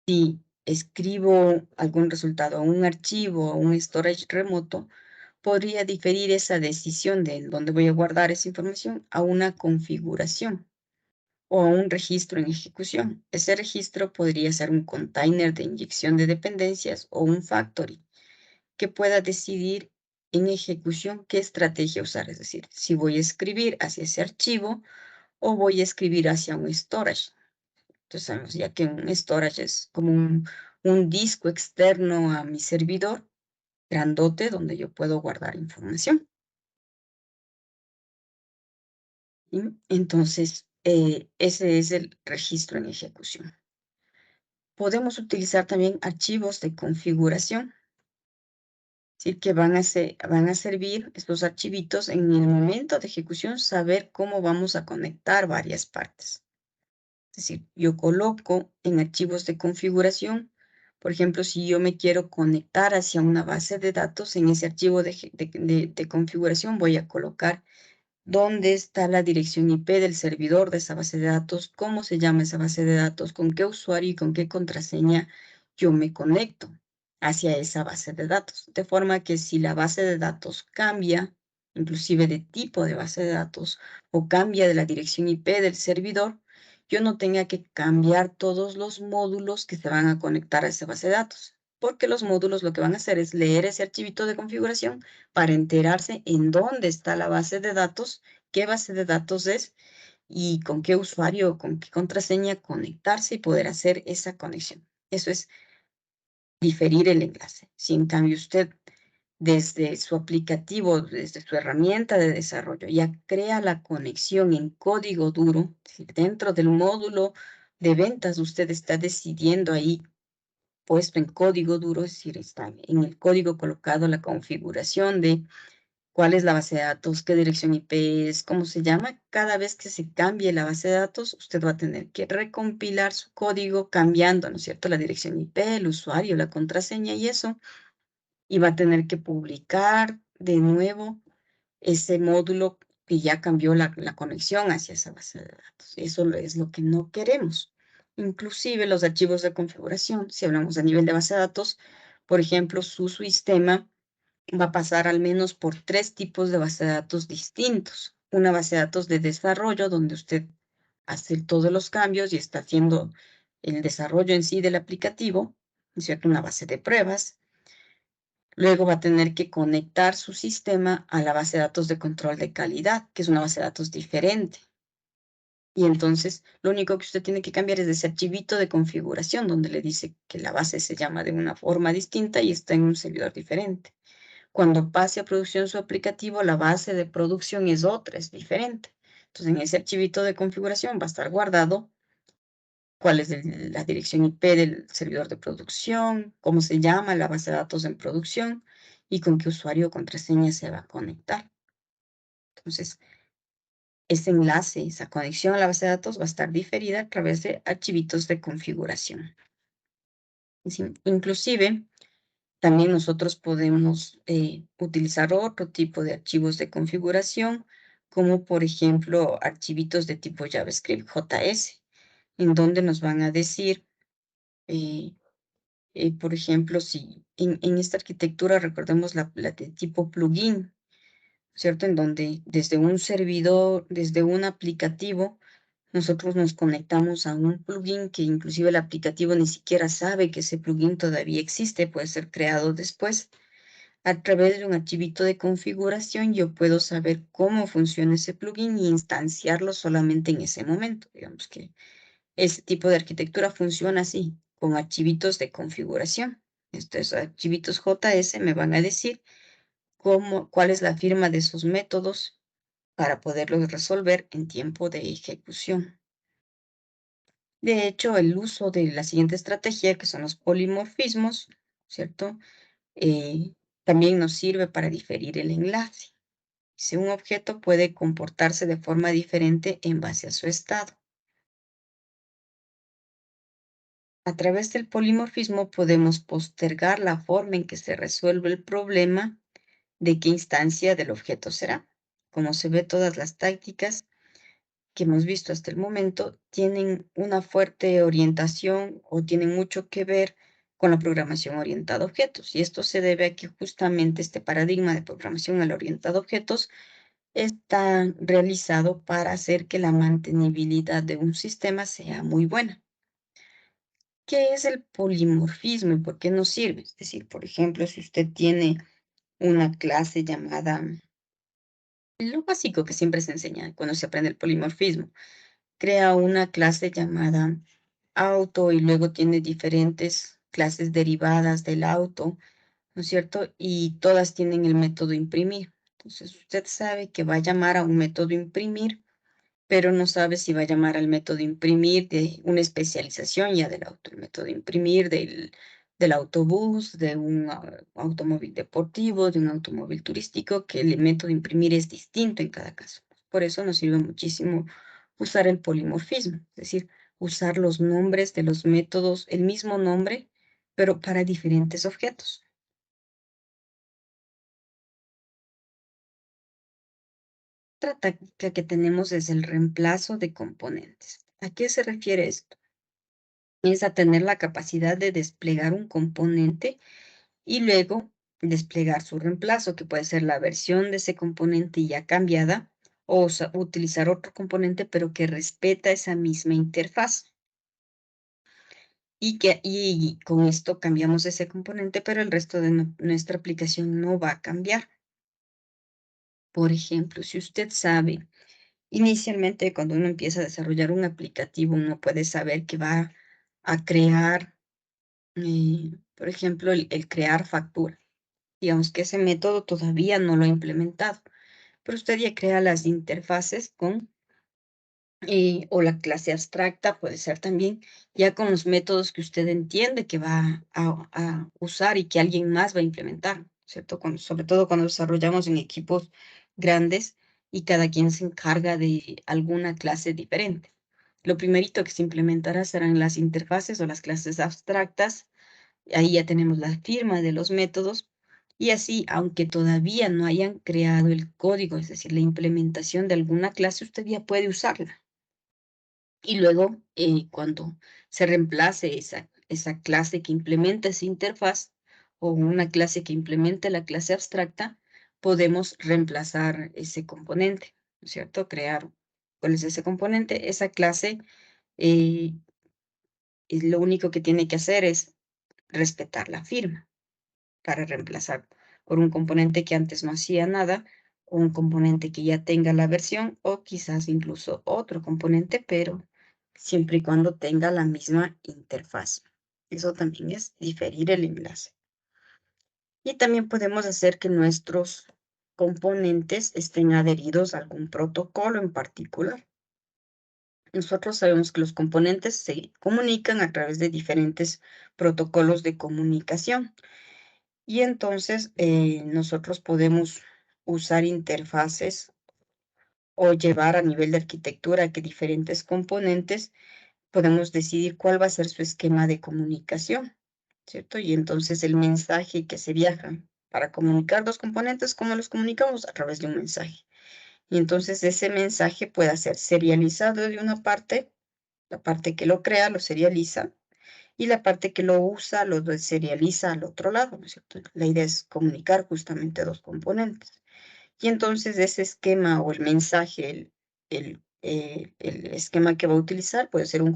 si escribo algún resultado a un archivo o un storage remoto, podría diferir esa decisión de dónde voy a guardar esa información a una configuración o a un registro en ejecución. Ese registro podría ser un container de inyección de dependencias o un factory que pueda decidir en ejecución qué estrategia usar. Es decir, si voy a escribir hacia ese archivo o voy a escribir hacia un storage. Entonces sabemos ya que un storage es como un disco externo a mi servidor, grandote, donde yo puedo guardar información. ¿Sí? Entonces, ese es el registro en ejecución. Podemos utilizar también archivos de configuración, ¿sí? Que van a servir estos archivitos en el momento de ejecución, saber cómo vamos a conectar varias partes. Es decir, yo coloco en archivos de configuración, por ejemplo, si yo me quiero conectar hacia una base de datos, en ese archivo de configuración voy a colocar dónde está la dirección IP del servidor de esa base de datos, cómo se llama esa base de datos, con qué usuario y con qué contraseña yo me conecto hacia esa base de datos. De forma que si la base de datos cambia, inclusive de tipo de base de datos, o cambia de la dirección IP del servidor, yo no tenga que cambiar todos los módulos que se van a conectar a esa base de datos, porque los módulos lo que van a hacer es leer ese archivito de configuración para enterarse en dónde está la base de datos, qué base de datos es y con qué usuario o con qué contraseña conectarse y poder hacer esa conexión. Eso es diferir el enlace. Si en cambio usted desde su aplicativo, desde su herramienta de desarrollo, ya crea la conexión en código duro, es decir, dentro del módulo de ventas usted está decidiendo ahí puesto en código duro, es decir, está en el código colocado la configuración de cuál es la base de datos, qué dirección IP es, cómo se llama. Cada vez que se cambie la base de datos, usted va a tener que recompilar su código cambiando, ¿no es cierto?, la dirección IP, el usuario, la contraseña y eso, y va a tener que publicar de nuevo ese módulo que ya cambió la conexión hacia esa base de datos. Eso es lo que no queremos. Inclusive los archivos de configuración, si hablamos a nivel de base de datos, por ejemplo, su sistema va a pasar al menos por 3 tipos de base de datos distintos. Una base de datos de desarrollo, donde usted hace todos los cambios y está haciendo el desarrollo en sí del aplicativo, ¿no es cierto? Una base de pruebas. Luego va a tener que conectar su sistema a la base de datos de control de calidad, que es una base de datos diferente. Y entonces, lo único que usted tiene que cambiar es ese archivito de configuración, donde le dice que la base se llama de una forma distinta y está en un servidor diferente. Cuando pase a producción su aplicativo, la base de producción es otra, es diferente. Entonces, en ese archivito de configuración va a estar guardado cuál es la dirección IP del servidor de producción, cómo se llama la base de datos en producción y con qué usuario o contraseña se va a conectar. Entonces, ese enlace, esa conexión a la base de datos va a estar diferida a través de archivitos de configuración. Inclusive, también nosotros podemos utilizar otro tipo de archivos de configuración, como por ejemplo archivitos de tipo JavaScript JS, en donde nos van a decir, eh, por ejemplo, si en esta arquitectura recordemos la de tipo plugin, ¿cierto? En donde desde un servidor, desde un aplicativo, nosotros nos conectamos a un plugin que inclusive el aplicativo ni siquiera sabe que ese plugin todavía existe, puede ser creado después. A través de un archivito de configuración, yo puedo saber cómo funciona ese plugin y instanciarlo solamente en ese momento. Digamos que ese tipo de arquitectura funciona así, con archivitos de configuración. Estos archivitos JS me van a decir cuál es la firma de esos métodos para poderlos resolver en tiempo de ejecución. De hecho, el uso de la siguiente estrategia, que son los polimorfismos, ¿cierto? También nos sirve para diferir el enlace. Si un objeto puede comportarse de forma diferente en base a su estado. A través del polimorfismo podemos postergar la forma en que se resuelve el problema de qué instancia del objeto será. Como se ve, todas las tácticas que hemos visto hasta el momento tienen una fuerte orientación o tienen mucho que ver con la programación orientada a objetos. Y esto se debe a que justamente este paradigma de programación orientada a objetos está realizado para hacer que la mantenibilidad de un sistema sea muy buena. ¿Qué es el polimorfismo y por qué nos sirve? Es decir, por ejemplo, si usted tiene una clase llamada, lo básico que siempre se enseña cuando se aprende el polimorfismo, crea una clase llamada auto y luego tiene diferentes clases derivadas del auto, ¿no es cierto? Y todas tienen el método imprimir. Entonces, usted sabe que va a llamar a un método imprimir, pero no sabe si va a llamar al método imprimir de una especialización ya del auto, el método imprimir del autobús, de un automóvil deportivo, de un automóvil turístico, que el método imprimir es distinto en cada caso. Por eso nos sirve muchísimo usar el polimorfismo, es decir, usar los nombres de los métodos, el mismo nombre, pero para diferentes objetos. Otra táctica que tenemos es el reemplazo de componentes. ¿A qué se refiere esto? Es a tener la capacidad de desplegar un componente y luego desplegar su reemplazo, que puede ser la versión de ese componente ya cambiada o utilizar otro componente, pero que respeta esa misma interfaz. y con esto cambiamos ese componente, pero el resto de nuestra aplicación no va a cambiar. Por ejemplo, si usted sabe, inicialmente cuando uno empieza a desarrollar un aplicativo, uno puede saber que va a crear, por ejemplo, el crear factura. Digamos que ese método todavía no lo ha implementado, pero usted ya crea las interfaces con o la clase abstracta puede ser también, ya con los métodos que usted entiende que va a usar y que alguien más va a implementar, ¿cierto? Sobre todo cuando desarrollamos en equipos grandes y cada quien se encarga de alguna clase diferente. Lo primerito que se implementará serán las interfaces o las clases abstractas. Ahí ya tenemos la firma de los métodos y así, aunque todavía no hayan creado el código, es decir, la implementación de alguna clase, usted ya puede usarla. Y luego, cuando se reemplace esa clase que implementa esa interfaz o una clase que implemente la clase abstracta, podemos reemplazar ese componente, ¿no es cierto? Crear cuál es ese componente. Esa clase, eh, y lo único que tiene que hacer es respetar la firma para reemplazar por un componente que antes no hacía nada, o un componente que ya tenga la versión, o quizás incluso otro componente, pero siempre y cuando tenga la misma interfaz. Eso también es diferir el enlace. Y también podemos hacer que nuestros componentes estén adheridos a algún protocolo en particular. Nosotros sabemos que los componentes se comunican a través de diferentes protocolos de comunicación. Y entonces, nosotros podemos usar interfaces o llevar a nivel de arquitectura que diferentes componentes podemos decidir cuál va a ser su esquema de comunicación, ¿cierto? Y entonces el mensaje que se viaja para comunicar dos componentes, ¿cómo los comunicamos? A través de un mensaje. Y entonces ese mensaje puede ser serializado de una parte, la parte que lo crea lo serializa, y la parte que lo usa lo deserializa al otro lado, ¿no es cierto? La idea es comunicar justamente dos componentes. Y entonces ese esquema o el mensaje, el esquema que va a utilizar puede ser un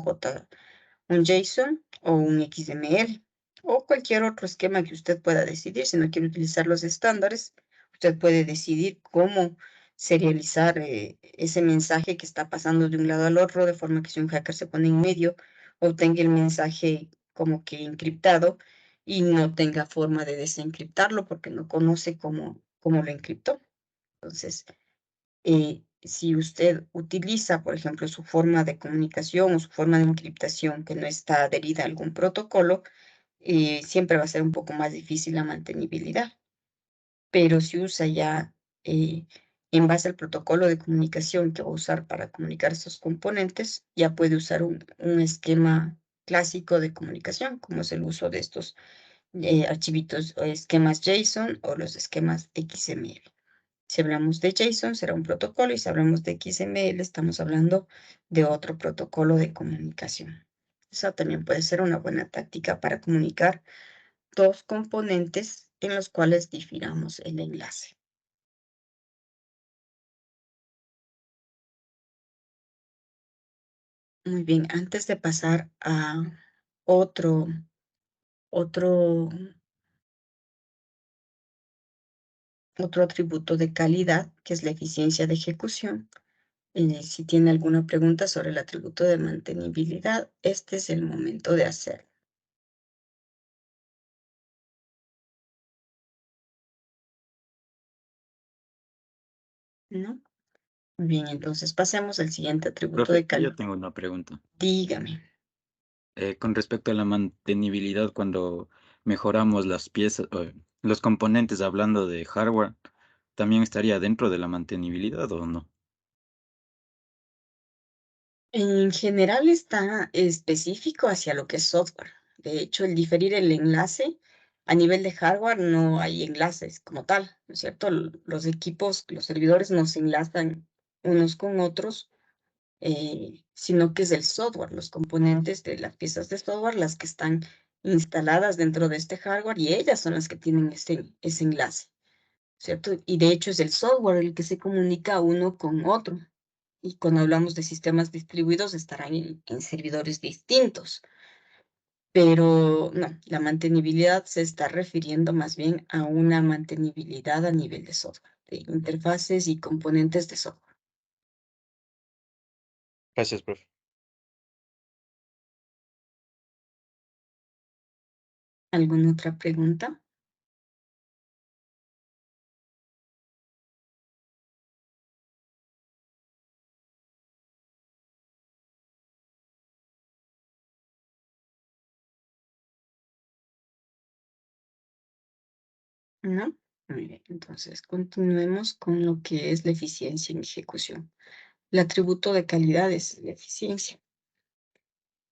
JSON o un XML o cualquier otro esquema que usted pueda decidir. Si no quiere utilizar los estándares, usted puede decidir cómo serializar ese mensaje que está pasando de un lado al otro, de forma que si un hacker se pone en medio, obtenga el mensaje como que encriptado y no tenga forma de desencriptarlo porque no conoce cómo lo encriptó. Entonces, si usted utiliza, por ejemplo, su forma de comunicación o su forma de encriptación que no está adherida a algún protocolo, siempre va a ser un poco más difícil la mantenibilidad. Pero si usa ya, eh, en base al protocolo de comunicación que va a usar para comunicar esos componentes, ya puede usar un esquema clásico de comunicación, como es el uso de estos archivitos o esquemas JSON o los esquemas XML. Si hablamos de JSON, será un protocolo, y si hablamos de XML, estamos hablando de otro protocolo de comunicación. Esa también puede ser una buena táctica para comunicar dos componentes en los cuales difiramos el enlace. Muy bien, antes de pasar a otro, otro, otro atributo de calidad, que es la eficiencia de ejecución, si tiene alguna pregunta sobre el atributo de mantenibilidad, este es el momento de hacerlo, ¿no? Bien, entonces pasemos al siguiente atributo Profe, de yo calidad. tengo una pregunta. Dígame. Con respecto a la mantenibilidad, cuando mejoramos las piezas, los componentes, hablando de hardware, ¿también estaría dentro de la mantenibilidad o no? En general está específico hacia lo que es software. De hecho, el diferir el enlace a nivel de hardware no hay enlaces como tal, ¿no es cierto? Los equipos, los servidores no se enlazan unos con otros, sino que es el software, los componentes de las piezas de software, las que están instaladas dentro de este hardware y ellas son las que tienen ese enlace, ¿cierto? Y de hecho es el software el que se comunica uno con otro. Y cuando hablamos de sistemas distribuidos, estarán en servidores distintos. pero no, la mantenibilidad se está refiriendo más bien a una mantenibilidad a nivel de software, de interfaces y componentes de software. Gracias, profe. ¿Alguna otra pregunta? ¿No? Muy bien, entonces continuemos con lo que es la eficiencia en ejecución. El atributo de calidad es la eficiencia.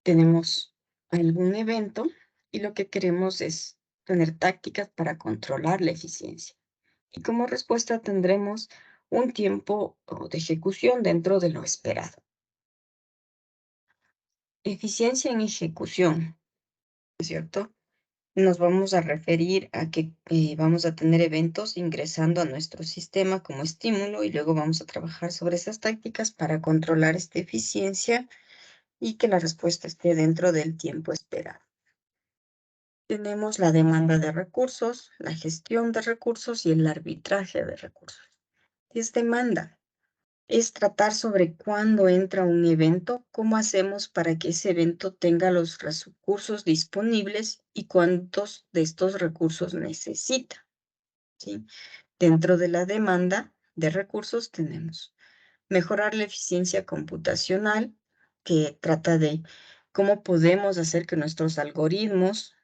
Tenemos algún evento y lo que queremos es tener tácticas para controlar la eficiencia. Y como respuesta tendremos un tiempo de ejecución dentro de lo esperado. Eficiencia en ejecución, ¿cierto? Nos vamos a referir a que vamos a tener eventos ingresando a nuestro sistema como estímulo y luego vamos a trabajar sobre esas tácticas para controlar esta eficiencia y que la respuesta esté dentro del tiempo esperado. Tenemos la demanda de recursos, la gestión de recursos y el arbitraje de recursos. ¿Qué es demanda? Es tratar sobre cuándo entra un evento, cómo hacemos para que ese evento tenga los recursos disponibles y cuántos de estos recursos necesita, ¿sí? Dentro de la demanda de recursos tenemos mejorar la eficiencia computacional, que trata de cómo podemos hacer que nuestros algoritmos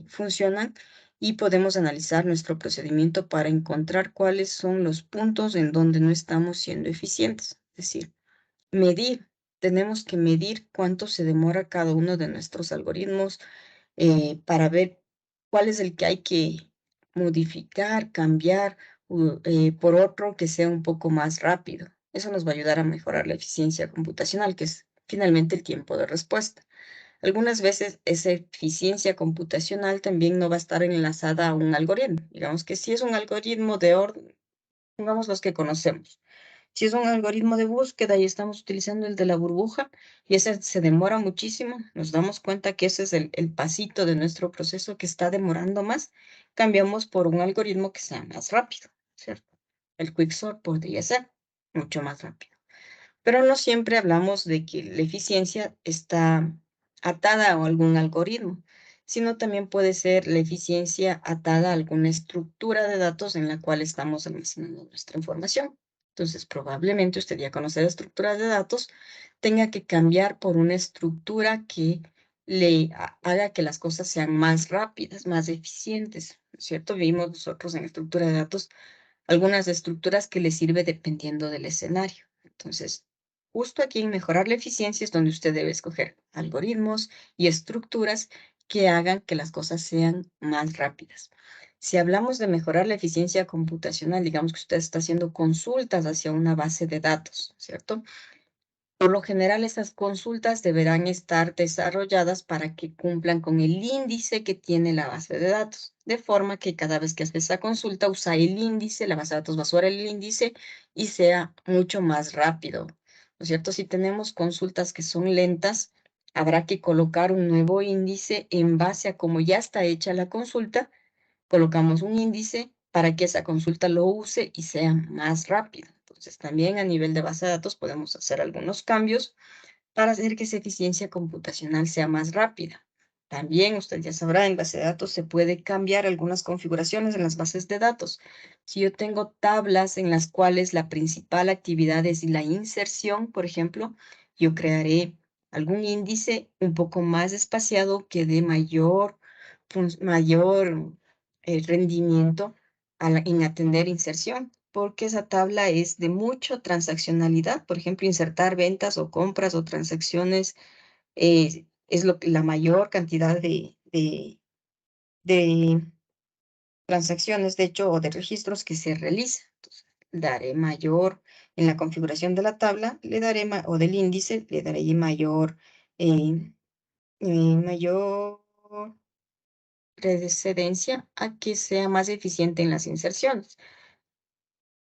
funcionan y podemos analizar nuestro procedimiento para encontrar cuáles son los puntos en donde no estamos siendo eficientes. Es decir, medir. Tenemos que medir cuánto se demora cada uno de nuestros algoritmos para ver cuál es el que hay que modificar, cambiar por otro que sea un poco más rápido. Eso nos va a ayudar a mejorar la eficiencia computacional, que es finalmente el tiempo de respuesta. Algunas veces esa eficiencia computacional también no va a estar enlazada a un algoritmo. Digamos que si es un algoritmo de orden, pongamos los que conocemos. Si es un algoritmo de búsqueda y estamos utilizando el de la burbuja y ese se demora muchísimo, nos damos cuenta que ese es el pasito de nuestro proceso que está demorando más, cambiamos por un algoritmo que sea más rápido, ¿cierto? El quicksort podría ser mucho más rápido. Pero no siempre hablamos de que la eficiencia está atada a algún algoritmo, sino también puede ser la eficiencia atada a alguna estructura de datos en la cual estamos almacenando nuestra información. Entonces, probablemente usted ya conoce la estructura de datos, tenga que cambiar por una estructura que le haga que las cosas sean más rápidas, más eficientes, ¿no es cierto? Vimos nosotros en estructura de datos algunas estructuras que le sirve dependiendo del escenario. Entonces, justo aquí en mejorar la eficiencia es donde usted debe escoger algoritmos y estructuras que hagan que las cosas sean más rápidas. Si hablamos de mejorar la eficiencia computacional, digamos que usted está haciendo consultas hacia una base de datos, ¿cierto? Por lo general, esas consultas deberán estar desarrolladas para que cumplan con el índice que tiene la base de datos, de forma que cada vez que hace esa consulta usa el índice, la base de datos va a usar el índice y sea mucho más rápido, ¿no es cierto? Si tenemos consultas que son lentas, habrá que colocar un nuevo índice en base a cómo ya está hecha la consulta, colocamos un índice para que esa consulta lo use y sea más rápido. Entonces, también a nivel de base de datos podemos hacer algunos cambios para hacer que esa eficiencia computacional sea más rápida. También, usted ya sabrá, en base de datos se puede cambiar algunas configuraciones en las bases de datos. Si yo tengo tablas en las cuales la principal actividad es la inserción, por ejemplo, yo crearé algún índice un poco más espaciado que dé mayor rendimiento en atender inserción, porque esa tabla es de mucha transaccionalidad. Por ejemplo, insertar ventas o compras o transacciones es la mayor cantidad de transacciones, de hecho, o de registros que se realiza. Entonces, daré mayor, en la configuración de la tabla, le daré, o del índice, le daré eh, mayor precedencia a que sea más eficiente en las inserciones.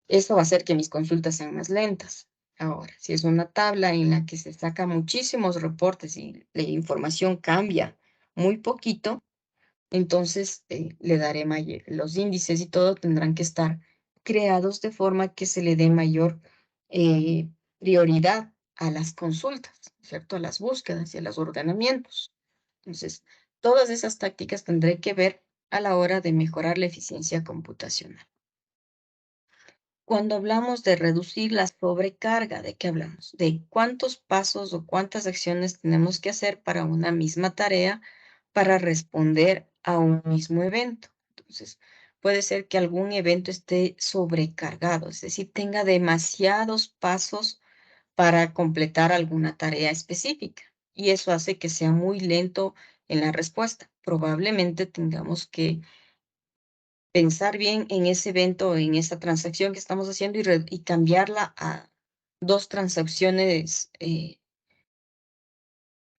Eso va a hacer que mis consultas sean más lentas. Ahora, si es una tabla en la que se saca muchísimos reportes y la información cambia muy poquito, entonces le daré los índices y todo tendrán que estar creados de forma que se le dé mayor prioridad a las consultas, ¿cierto? A las búsquedas y a los ordenamientos. Entonces, todas esas tácticas tendré que ver a la hora de mejorar la eficiencia computacional. Cuando hablamos de reducir la sobrecarga, ¿de qué hablamos? De cuántos pasos o cuántas acciones tenemos que hacer para una misma tarea para responder a un mismo evento. Entonces, puede ser que algún evento esté sobrecargado, es decir, tenga demasiados pasos para completar alguna tarea específica y eso hace que sea muy lento en la respuesta. Probablemente tengamos que pensar bien en ese evento, en esa transacción que estamos haciendo y cambiarla a 2 transacciones,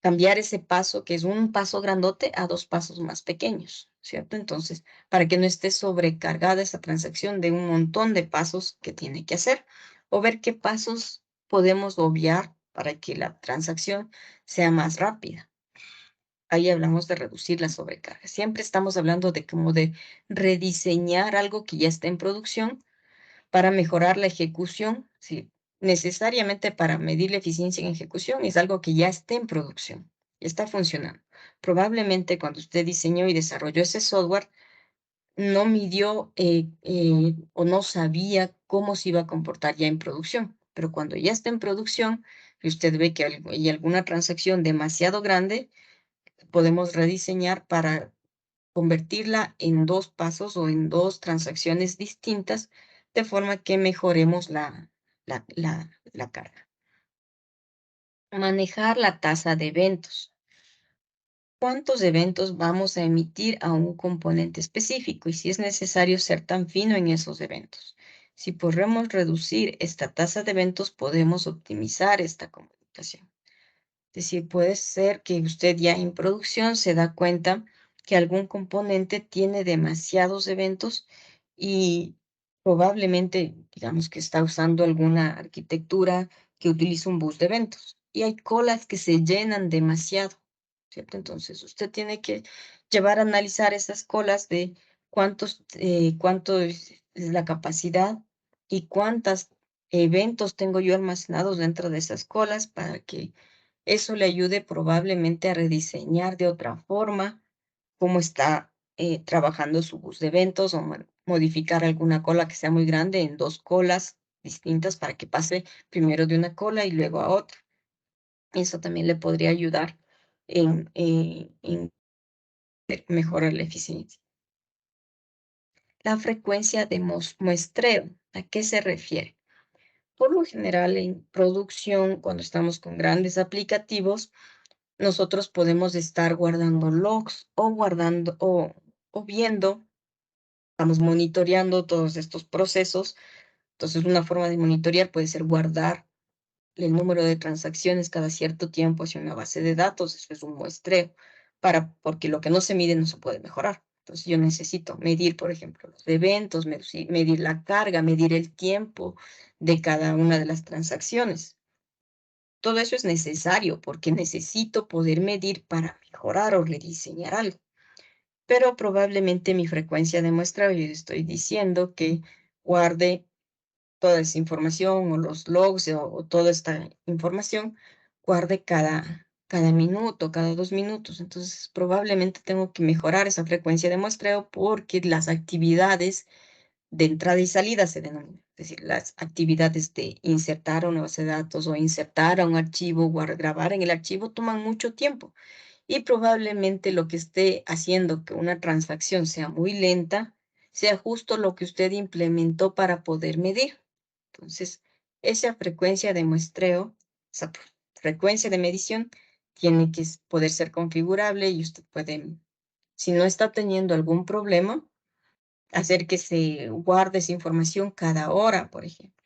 cambiar ese paso, que es un paso grandote, a 2 pasos más pequeños, ¿cierto? Entonces, para que no esté sobrecargada esa transacción de un montón de pasos que tiene que hacer, o ver qué pasos podemos obviar para que la transacción sea más rápida. Ahí hablamos de reducir la sobrecarga. Siempre estamos hablando de como de rediseñar algo que ya está en producción para mejorar la ejecución. Sí, necesariamente para medir la eficiencia en ejecución es algo que ya está en producción, ya está funcionando. Probablemente cuando usted diseñó y desarrolló ese software, no midió o no sabía cómo se iba a comportar ya en producción. Pero cuando ya está en producción y usted ve que hay alguna transacción demasiado grande, podemos rediseñar para convertirla en 2 pasos o en 2 transacciones distintas, de forma que mejoremos la carga. Manejar la tasa de eventos. ¿Cuántos eventos vamos a emitir a un componente específico? Y si es necesario ser tan fino en esos eventos. Si podemos reducir esta tasa de eventos, podemos optimizar esta comunicación. Es decir, puede ser que usted ya en producción se da cuenta que algún componente tiene demasiados eventos y probablemente, digamos que está usando alguna arquitectura que utiliza un bus de eventos y hay colas que se llenan demasiado, ¿cierto? Entonces, usted tiene que llevar a analizar esas colas de cuánto es la capacidad y cuántos eventos tengo yo almacenados dentro de esas colas para que eso le ayude probablemente a rediseñar de otra forma cómo está trabajando su bus de eventos o modificar alguna cola que sea muy grande en 2 colas distintas para que pase primero de una cola y luego a otra. Eso también le podría ayudar en mejorar la eficiencia. La frecuencia de muestreo, ¿a qué se refiere? Por lo general, en producción, cuando estamos con grandes aplicativos, nosotros podemos estar guardando logs o guardando o viendo, estamos monitoreando todos estos procesos. Entonces, una forma de monitorear puede ser guardar el número de transacciones cada cierto tiempo hacia una base de datos. Eso es un muestreo, porque lo que no se mide no se puede mejorar. Entonces, yo necesito medir, por ejemplo, los eventos, medir la carga, medir el tiempo de cada una de las transacciones. Todo eso es necesario porque necesito poder medir para mejorar o rediseñar algo. Pero probablemente mi frecuencia de muestreo, yo estoy diciendo que guarde toda esa información o los logs o toda esta información, guarde cada minuto, cada 2 minutos. Entonces, probablemente tengo que mejorar esa frecuencia de muestreo porque las actividades de entrada y salida se denominan. Es decir, las actividades de insertar a una base de datos o insertar a un archivo o grabar en el archivo toman mucho tiempo y probablemente lo que esté haciendo que una transacción sea muy lenta sea justo lo que usted implementó para poder medir. Entonces, esa frecuencia de muestreo, esa frecuencia de medición, tiene que poder ser configurable y usted puede, si no está teniendo algún problema, hacer que se guarde esa información cada hora, por ejemplo,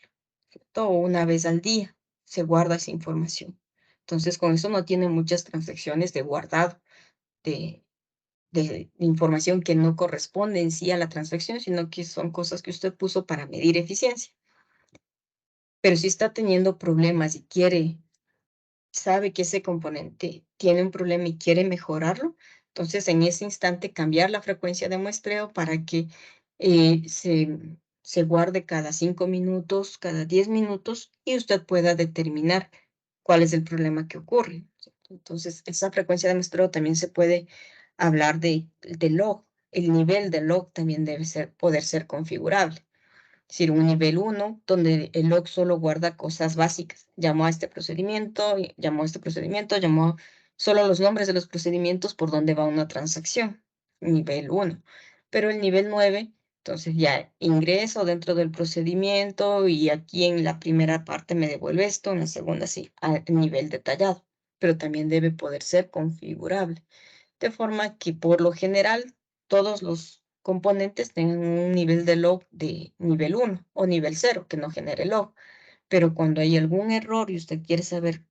¿cierto? O una vez al día se guarda esa información. Entonces, con eso no tiene muchas transacciones de guardado de, de información que no corresponde en sí a la transacción, sino que son cosas que usted puso para medir eficiencia. Pero si está teniendo problemas y sabe que ese componente tiene un problema y quiere mejorarlo, Entonces, en ese instante, cambiar la frecuencia de muestreo para que se guarde cada 5 minutos, cada 10 minutos, y usted pueda determinar cuál es el problema que ocurre. Entonces, esa frecuencia de muestreo también se puede hablar de log. El nivel de log también debe poder ser configurable. Es decir, un nivel 1, donde el log solo guarda cosas básicas. Llamó a este procedimiento, llamó a este procedimiento, llamó solo los nombres de los procedimientos por donde va una transacción. Nivel 1. Pero el nivel 9, entonces ya ingreso dentro del procedimiento y aquí en la primera parte me devuelve esto, en la segunda sí, a nivel detallado. Pero también debe poder ser configurable. De forma que por lo general todos los componentes tengan un nivel de log de nivel 1 o nivel 0, que no genere log. Pero cuando hay algún error y usted quiere saber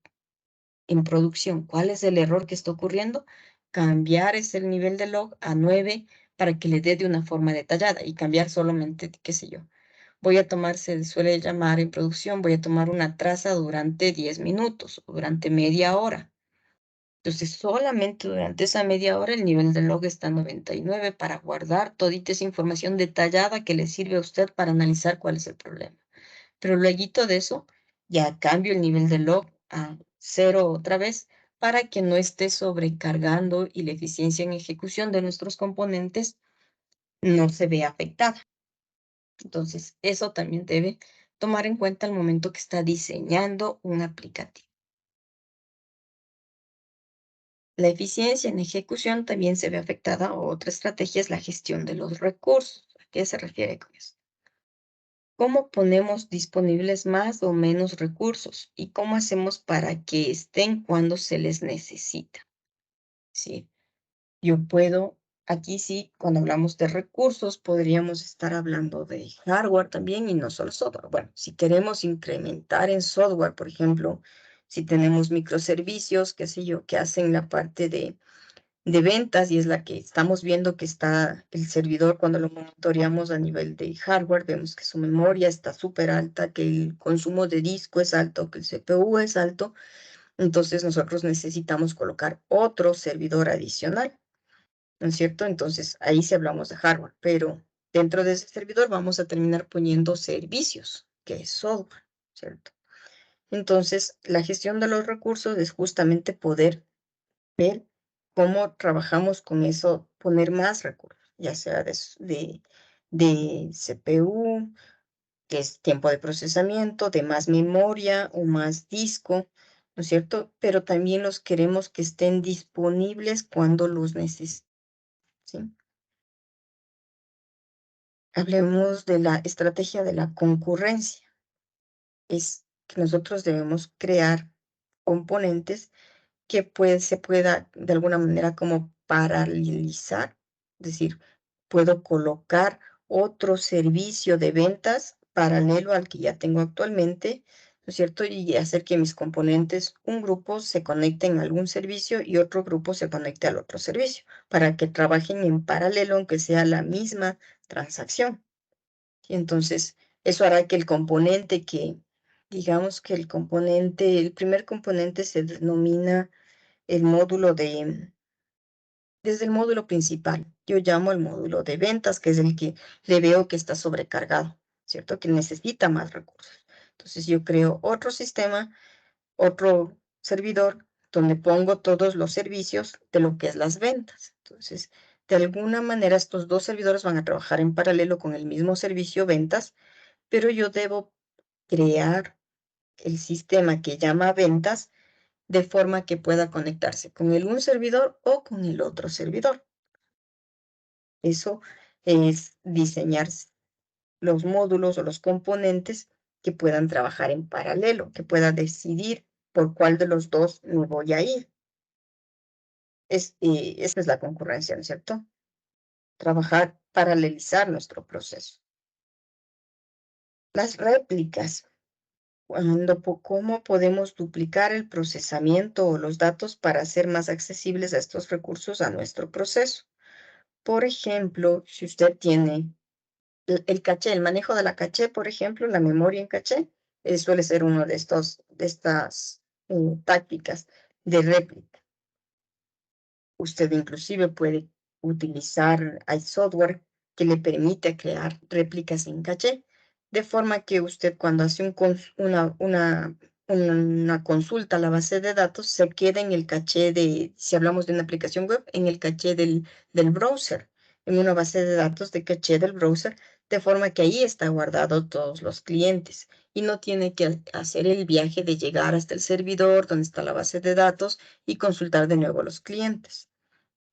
en producción cuál es el error que está ocurriendo, cambiar ese nivel de log a 9 para que le dé de una forma detallada y cambiar solamente, qué sé yo. Voy a tomar, se suele llamar en producción, voy a tomar una traza durante 10 minutos o durante media hora. Entonces, solamente durante esa media hora el nivel de log está a 99 para guardar todita esa información detallada que le sirve a usted para analizar cuál es el problema. Pero luego de eso, ya cambio el nivel de log a 0 otra vez para que no esté sobrecargando y la eficiencia en ejecución de nuestros componentes no se vea afectada. Entonces, eso también debe tomar en cuenta al momento que está diseñando un aplicativo. La eficiencia en ejecución también se ve afectada, o otra estrategia es la gestión de los recursos. ¿A qué se refiere con esto? ¿Cómo ponemos disponibles más o menos recursos? ¿Y cómo hacemos para que estén cuando se les necesita? Sí, yo puedo, aquí sí, cuando hablamos de recursos, podríamos estar hablando de hardware también y no solo software. Bueno, si queremos incrementar en software, por ejemplo, si tenemos microservicios, qué sé yo, que hacen la parte de ventas y es la que estamos viendo que está el servidor cuando lo monitoreamos a nivel de hardware, vemos que su memoria está súper alta, que el consumo de disco es alto, que el CPU es alto, entonces nosotros necesitamos colocar otro servidor adicional, ¿no es cierto? Entonces ahí sí hablamos de hardware, pero dentro de ese servidor vamos a terminar poniendo servicios, que es software, ¿cierto? Entonces, la gestión de los recursos es justamente poder ver cómo trabajamos con eso, poner más recursos, ya sea de CPU, que es tiempo de procesamiento, de más memoria o más disco, ¿no es cierto? Pero también los queremos que estén disponibles cuando los necesiten, ¿sí? Hablemos de la estrategia de la concurrencia. Es que nosotros debemos crear componentes que se pueda de alguna manera como paralelizar, es decir, puedo colocar otro servicio de ventas paralelo al que ya tengo actualmente, ¿no es cierto? Y hacer que mis componentes, un grupo se conecten a algún servicio y otro grupo se conecte al otro servicio, para que trabajen en paralelo, aunque sea la misma transacción. Y entonces, eso hará que el componente digamos que el primer componente se denomina el módulo desde el módulo principal. Yo llamo el módulo de ventas, que es el que le veo que está sobrecargado, ¿cierto? Que necesita más recursos. Entonces yo creo otro sistema, otro servidor, donde pongo todos los servicios de lo que es las ventas. Entonces, de alguna manera estos dos servidores van a trabajar en paralelo con el mismo servicio ventas, pero yo debo crear el sistema que llama ventas de forma que pueda conectarse con el un servidor o con el otro servidor. Eso es diseñar los módulos o los componentes que puedan trabajar en paralelo, que pueda decidir por cuál de los dos me voy a ir. Esa es la concurrencia, ¿no es cierto? Trabajar, paralelizar nuestro proceso. Las réplicas. ¿Cómo podemos duplicar el procesamiento o los datos para hacer más accesibles a estos recursos a nuestro proceso? Por ejemplo, si usted tiene el caché, el manejo de la caché, por ejemplo, la memoria en caché, suele ser uno de estas tácticas de réplica. usted inclusive puede utilizar, hay software que le permite crear réplicas en caché, de forma que usted cuando hace una consulta a la base de datos, se queda en el caché si hablamos de una aplicación web, en el caché del browser, en una base de datos de caché del browser, de forma que ahí está guardado todos los clientes y no tiene que hacer el viaje de llegar hasta el servidor donde está la base de datos y consultar de nuevo los clientes.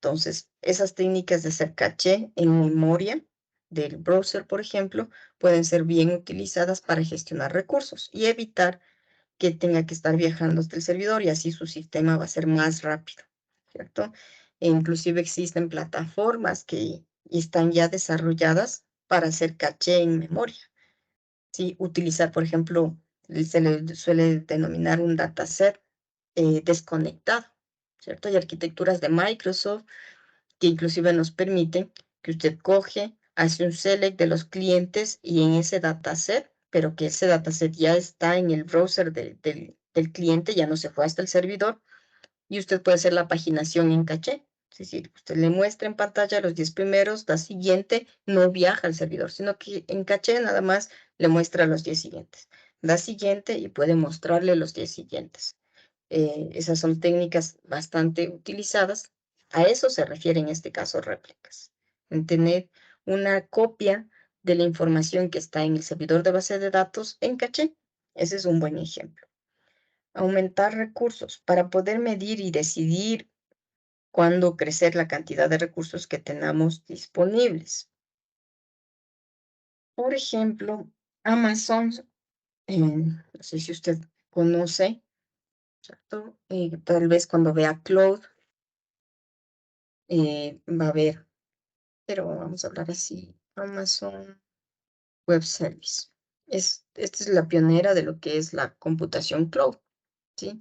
Entonces, esas técnicas de hacer caché en memoria del browser, por ejemplo, pueden ser bien utilizadas para gestionar recursos y evitar que tenga que estar viajando hasta el servidor y así su sistema va a ser más rápido, ¿cierto? E inclusive existen plataformas que están ya desarrolladas para hacer caché en memoria. ¿Sí? Utilizar, por ejemplo, se le suele denominar un dataset desconectado, ¿cierto? Hay arquitecturas de Microsoft que inclusive nos permiten que usted coge, hace un select de los clientes y en ese dataset, pero que ese dataset ya está en el browser del cliente, ya no se fue hasta el servidor, y usted puede hacer la paginación en caché. Es decir, usted le muestra en pantalla los 10 primeros, la siguiente no viaja al servidor, sino que en caché nada más le muestra los 10 siguientes. La siguiente y puede mostrarle los 10 siguientes. Esas son técnicas bastante utilizadas. A eso se refiere en este caso réplicas. En tener una copia de la información que está en el servidor de base de datos en caché. Ese es un buen ejemplo. Aumentar recursos para poder medir y decidir cuándo crecer la cantidad de recursos que tenemos disponibles. Por ejemplo, Amazon, no sé si usted conoce, ¿cierto? Tal vez cuando vea Cloud, va a ver, pero vamos a hablar así, Amazon Web Service. Esta es la pionera de lo que es la computación cloud, ¿sí?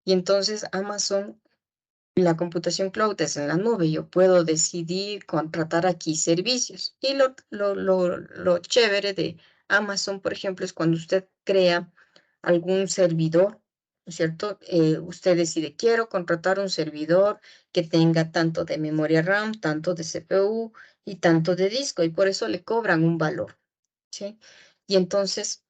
Y entonces Amazon, la computación cloud es en la nube, yo puedo decidir contratar aquí servicios. Y lo chévere de Amazon, por ejemplo, es cuando usted crea algún servidor, ¿no es cierto? Usted decide, quiero contratar un servidor que tenga tanto de memoria RAM, tanto de CPU y tanto de disco, y por eso le cobran un valor, ¿sí? Y entonces,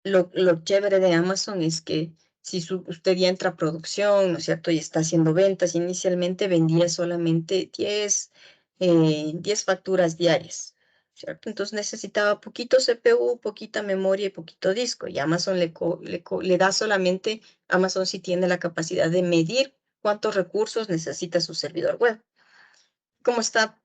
lo chévere de Amazon es que si usted ya entra a producción, ¿no es cierto? Y está haciendo ventas, inicialmente vendía solamente 10 facturas diarias, ¿cierto? Entonces necesitaba poquito CPU, poquita memoria y poquito disco. Y Amazon le da solamente, Amazon sí tiene la capacidad de medir cuántos recursos necesita su servidor web. Como está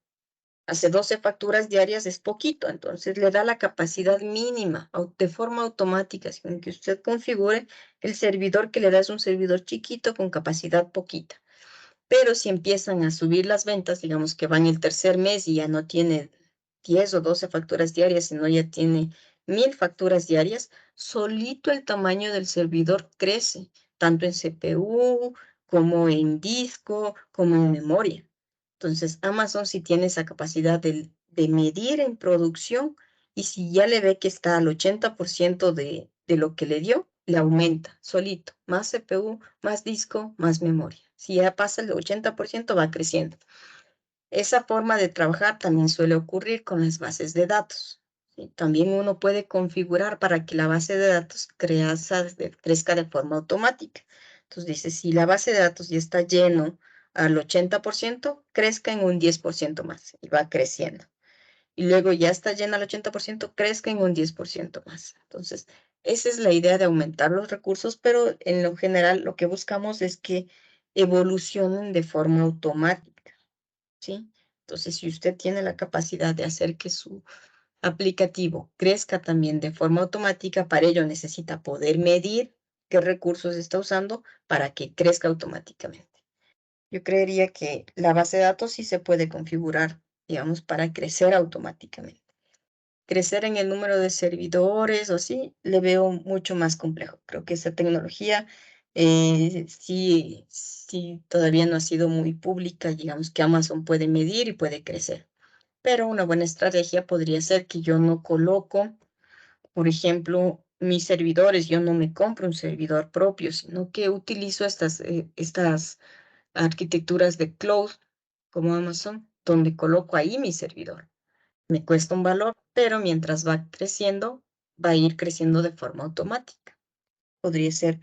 hace 12 facturas diarias es poquito, entonces le da la capacidad mínima de forma automática, sin que usted configure el servidor que le da es un servidor chiquito con capacidad poquita. Pero si empiezan a subir las ventas, digamos que van el tercer mes y ya no tiene 10 o 12 facturas diarias, sino ya tiene 1000 facturas diarias, solito el tamaño del servidor crece, tanto en CPU como en disco, como en memoria. Entonces, Amazon sí tiene esa capacidad de medir en producción y si ya le ve que está al 80% de lo que le dio, le aumenta solito, más CPU, más disco, más memoria. Si ya pasa el 80%, va creciendo. Esa forma de trabajar también suele ocurrir con las bases de datos. ¿Sí? También uno puede configurar para que la base de datos crezca de forma automática. Entonces dice, si la base de datos ya está lleno al 80%, crezca en un 10% más y va creciendo. Y luego ya está llena al 80%, crezca en un 10% más. Entonces, esa es la idea de aumentar los recursos, pero en lo general lo que buscamos es que evolucionen de forma automática, ¿sí? Entonces, si usted tiene la capacidad de hacer que su aplicativo crezca también de forma automática, para ello necesita poder medir qué recursos está usando para que crezca automáticamente. Yo creería que la base de datos sí se puede configurar, digamos, para crecer automáticamente. Crecer en el número de servidores o así, le veo mucho más complejo. Creo que esa tecnología sí todavía no ha sido muy pública, digamos que Amazon puede medir y puede crecer. Pero una buena estrategia podría ser que yo no coloco, por ejemplo, mis servidores, yo no me compro un servidor propio, sino que utilizo estas arquitecturas de cloud como Amazon, donde coloco ahí mi servidor. Me cuesta un valor, pero mientras va creciendo, va a ir creciendo de forma automática. Podría ser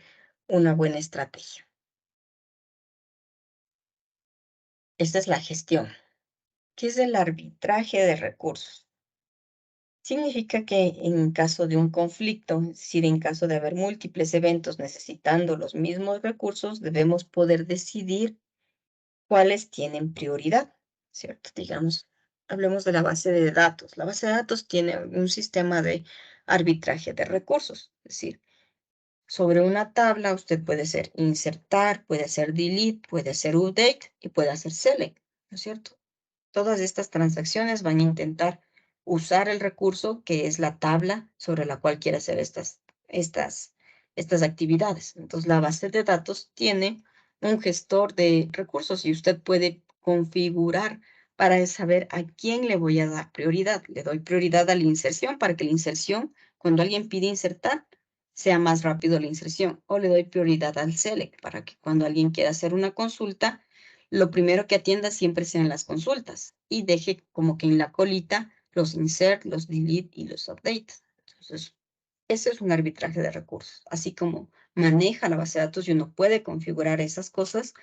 una buena estrategia. Esta es la gestión. ¿Qué es el arbitraje de recursos? Significa que en caso de un conflicto, es decir, en caso de haber múltiples eventos necesitando los mismos recursos, debemos poder decidir cuáles tienen prioridad, ¿cierto? Digamos, hablemos de la base de datos. La base de datos tiene un sistema de arbitraje de recursos, es decir, sobre una tabla usted puede hacer insertar, puede hacer delete, puede hacer update y puede hacer select, ¿no es cierto? Todas estas transacciones van a intentar usar el recurso que es la tabla sobre la cual quiere hacer estas actividades. Entonces, la base de datos tiene un gestor de recursos y usted puede configurar para saber a quién le voy a dar prioridad. Le doy prioridad a la inserción para que la inserción, cuando alguien pide insertar, sea más rápido la inserción. O le doy prioridad al select para que cuando alguien quiera hacer una consulta, lo primero que atienda siempre sean las consultas y deje como que en la colita los insert, los delete y los update. Entonces, ese es un arbitraje de recursos. Así como maneja la base de datos y uno puede configurar esas cosas,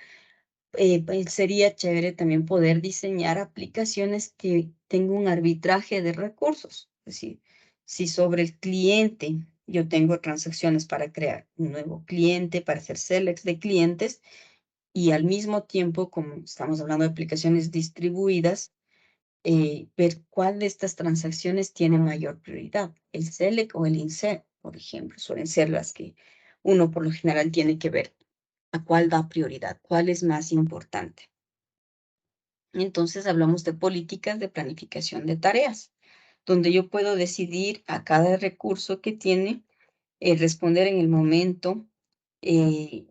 pues sería chévere también poder diseñar aplicaciones que tengan un arbitraje de recursos. Es decir, si sobre el cliente yo tengo transacciones para crear un nuevo cliente, para hacer selects de clientes, y al mismo tiempo, como estamos hablando de aplicaciones distribuidas, ver cuál de estas transacciones tiene mayor prioridad, el select o el insert, por ejemplo, suelen ser las que uno por lo general tiene que ver a cuál da prioridad, cuál es más importante. Entonces hablamos de políticas de planificación de tareas, donde yo puedo decidir a cada recurso que tiene, responder en el momento, eh,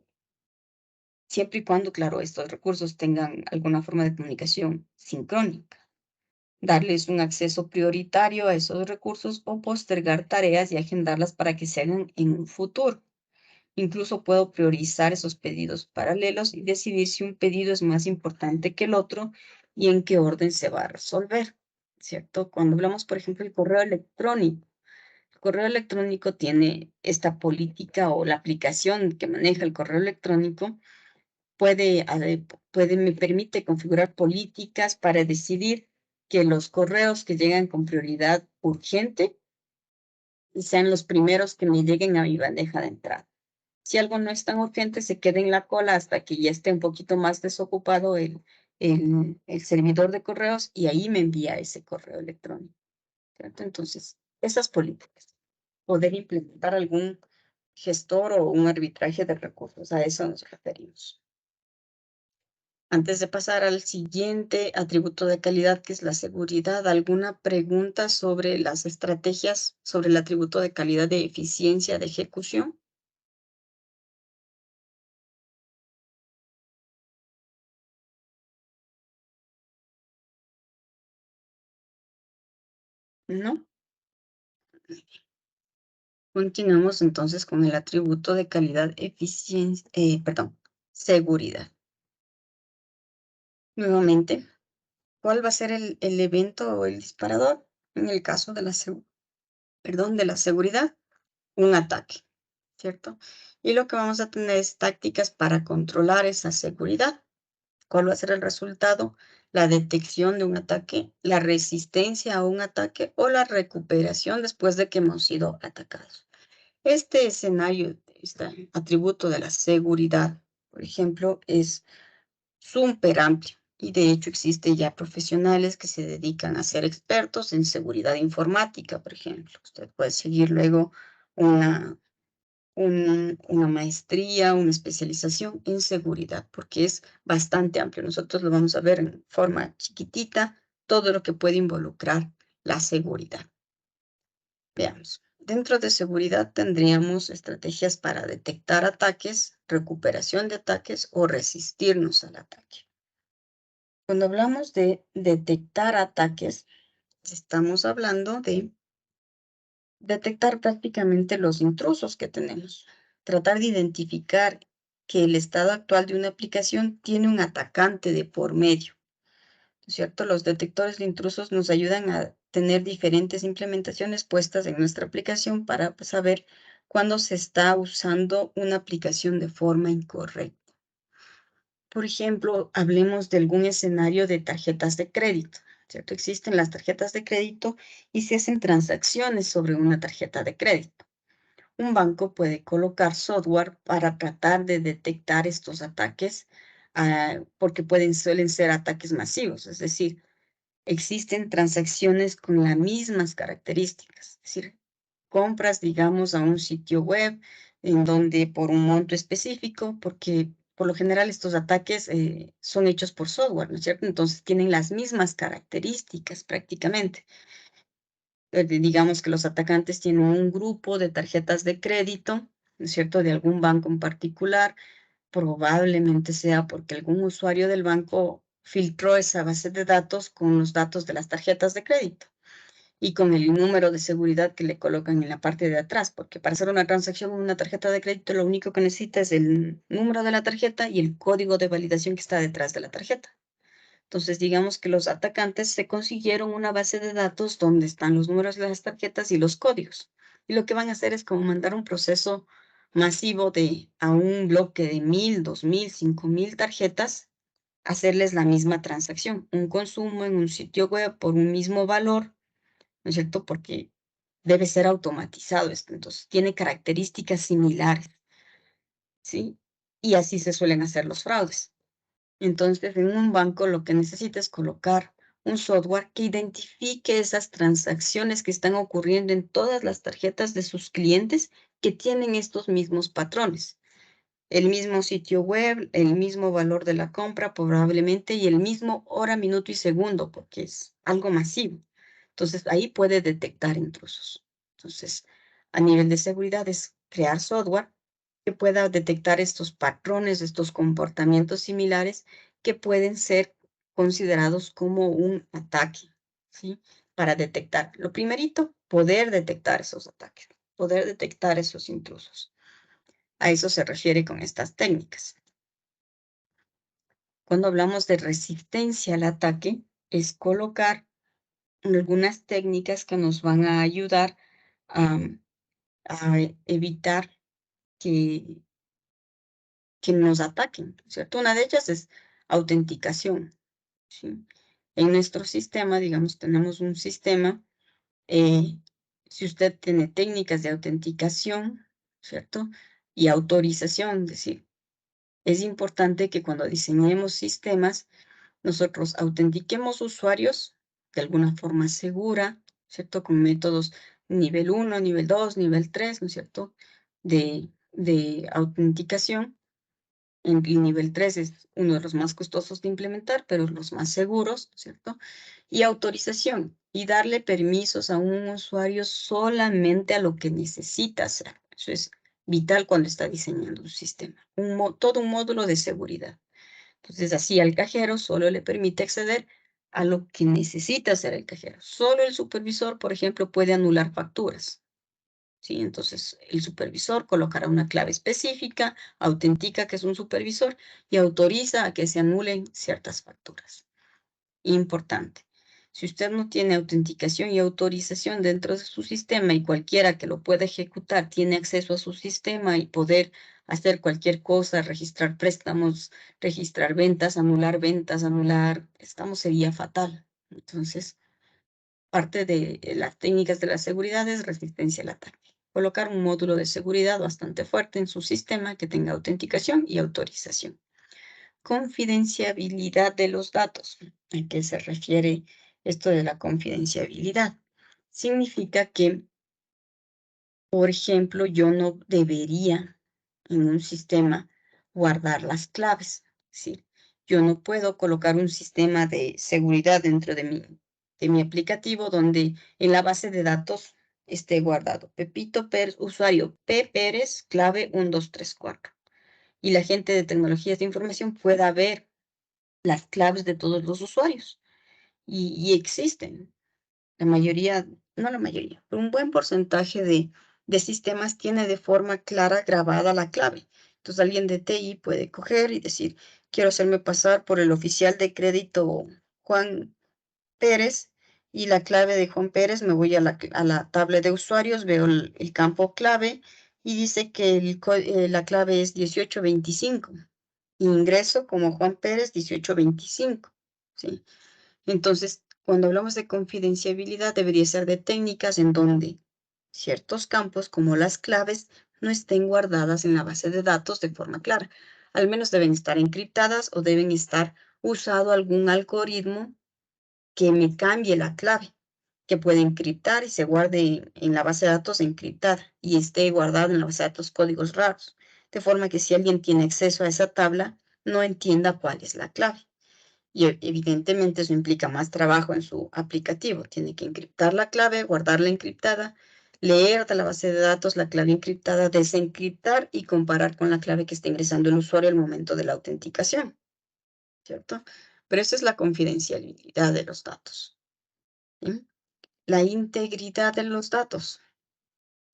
siempre y cuando, claro, estos recursos tengan alguna forma de comunicación sincrónica. Darles un acceso prioritario a esos recursos o postergar tareas y agendarlas para que se hagan en un futuro. Incluso puedo priorizar esos pedidos paralelos y decidir si un pedido es más importante que el otro y en qué orden se va a resolver, ¿cierto? Cuando hablamos, por ejemplo, del correo electrónico, el correo electrónico tiene esta política o la aplicación que maneja el correo electrónico me permite configurar políticas para decidir que los correos que llegan con prioridad urgente sean los primeros que me lleguen a mi bandeja de entrada. Si algo no es tan urgente, se quede en la cola hasta que ya esté un poquito más desocupado el servidor de correos y ahí me envía ese correo electrónico, ¿cierto? Entonces, esas políticas, poder implementar algún gestor o un arbitraje de recursos, a eso nos referimos. Antes de pasar al siguiente atributo de calidad, que es la seguridad, ¿alguna pregunta sobre las estrategias sobre el atributo de calidad de eficiencia de ejecución? ¿No? Continuamos entonces con el atributo de calidad, eficiencia, seguridad. Nuevamente, ¿cuál va a ser el evento o el disparador? En el caso de de la seguridad, un ataque, ¿cierto? Y lo que vamos a tener es tácticas para controlar esa seguridad. ¿Cuál va a ser el resultado? La detección de un ataque, la resistencia a un ataque o la recuperación después de que hemos sido atacados. Este escenario, este atributo de la seguridad, por ejemplo, es súper amplio y de hecho existe ya profesionales que se dedican a ser expertos en seguridad informática, por ejemplo. Usted puede seguir luego una una maestría, una especialización en seguridad, porque es bastante amplio. Nosotros lo vamos a ver en forma chiquitita, todo lo que puede involucrar la seguridad. Veamos. Dentro de seguridad tendríamos estrategias para detectar ataques, recuperación de ataques o resistirnos al ataque. Cuando hablamos de detectar ataques, estamos hablando de detectar prácticamente los intrusos que tenemos. Tratar de identificar que el estado actual de una aplicación tiene un atacante de por medio, ¿no es cierto? Los detectores de intrusos nos ayudan a tener diferentes implementaciones puestas en nuestra aplicación para saber cuándo se está usando una aplicación de forma incorrecta. Por ejemplo, hablemos de algún escenario de tarjetas de crédito, ¿cierto? Existen las tarjetas de crédito y se hacen transacciones sobre una tarjeta de crédito. Un banco puede colocar software para tratar de detectar estos ataques, porque suelen ser ataques masivos, es decir, existen transacciones con las mismas características, es decir, compras, digamos, a un sitio web en donde por un monto específico, porque por lo general estos ataques son hechos por software, ¿no es cierto? Entonces tienen las mismas características prácticamente. Digamos que los atacantes tienen un grupo de tarjetas de crédito, ¿no es cierto?, de algún banco en particular, probablemente sea porque algún usuario del banco filtró esa base de datos con los datos de las tarjetas de crédito y con el número de seguridad que le colocan en la parte de atrás, porque para hacer una transacción en una tarjeta de crédito lo único que necesita es el número de la tarjeta y el código de validación que está detrás de la tarjeta. Entonces, digamos que los atacantes se consiguieron una base de datos donde están los números de las tarjetas y los códigos. Y lo que van a hacer es como mandar un proceso masivo a un bloque de 1000, 2000, 5000 tarjetas, hacerles la misma transacción, un consumo en un sitio web por un mismo valor, ¿no es cierto? Porque debe ser automatizado esto, entonces tiene características similares, ¿sí? Y así se suelen hacer los fraudes. Entonces, en un banco lo que necesita es colocar un software que identifique esas transacciones que están ocurriendo en todas las tarjetas de sus clientes que tienen estos mismos patrones. El mismo sitio web, el mismo valor de la compra probablemente y el mismo hora, minuto y segundo, porque es algo masivo. Entonces, ahí puede detectar intrusos. Entonces, a nivel de seguridad es crear software que pueda detectar estos patrones, estos comportamientos similares que pueden ser considerados como un ataque, ¿sí? Para detectar. Lo primerito, poder detectar esos ataques, poder detectar esos intrusos. A eso se refiere con estas técnicas. Cuando hablamos de resistencia al ataque, es colocar algunas técnicas que nos van a ayudar a, a evitar que, que nos ataquen, ¿cierto? Una de ellas es autenticación, ¿sí? En nuestro sistema, digamos, tenemos un sistema, si usted tiene técnicas de autenticación, ¿cierto? Y autorización, es decir, es importante que cuando diseñemos sistemas, nosotros autentiquemos usuarios de alguna forma segura, ¿cierto? Con métodos nivel 1, nivel 2, nivel 3, ¿no es cierto? De autenticación. El nivel 3 es uno de los más costosos de implementar, pero los más seguros, ¿cierto? Y autorización, y darle permisos a un usuario solamente a lo que necesita hacer. Eso es vital cuando está diseñando un sistema. Todo un módulo de seguridad. Entonces, así al cajero solo le permite acceder a lo que necesita hacer el cajero. Solo el supervisor, por ejemplo, puede anular facturas. ¿Sí? Entonces, el supervisor colocará una clave específica, autentica que es un supervisor y autoriza a que se anulen ciertas facturas. Importante. Si usted no tiene autenticación y autorización dentro de su sistema y cualquiera que lo pueda ejecutar tiene acceso a su sistema y poder hacer cualquier cosa, registrar préstamos, registrar ventas, anular préstamos, sería fatal. Entonces, parte de las técnicas de la seguridad es resistencia al ataque. Colocar un módulo de seguridad bastante fuerte en su sistema que tenga autenticación y autorización. Confidenciabilidad de los datos. ¿A qué se refiere esto de la confidenciabilidad? Significa que, por ejemplo, yo no debería en un sistema guardar las claves. Es decir, yo no puedo colocar un sistema de seguridad dentro de mi aplicativo donde en la base de datos esté guardado Pepito Pérez, usuario P. Pérez, clave 1234. Y la gente de tecnologías de información pueda ver las claves de todos los usuarios. Y existen. La mayoría, no la mayoría, pero un buen porcentaje de sistemas tiene de forma clara grabada la clave. Entonces alguien de TI puede coger y decir, quiero hacerme pasar por el oficial de crédito Juan Pérez, y la clave de Juan Pérez, me voy a la tabla de usuarios, veo el campo clave y dice que la clave es 1825. Ingreso como Juan Pérez 1825, ¿sí? Entonces, cuando hablamos de confidencialidad, debería ser de técnicas en donde ciertos campos, como las claves, no estén guardadas en la base de datos de forma clara. Al menos deben estar encriptadas o deben estar usado algún algoritmo que me cambie la clave, que puede encriptar y se guarde en la base de datos encriptada y esté guardado en la base de datos códigos raros, de forma que si alguien tiene acceso a esa tabla, no entienda cuál es la clave. Y evidentemente eso implica más trabajo en su aplicativo. Tiene que encriptar la clave, guardarla encriptada, leer de la base de datos la clave encriptada, desencriptar y comparar con la clave que está ingresando el usuario al momento de la autenticación, ¿cierto? Pero esa es la confidencialidad de los datos, ¿sí? La integridad de los datos.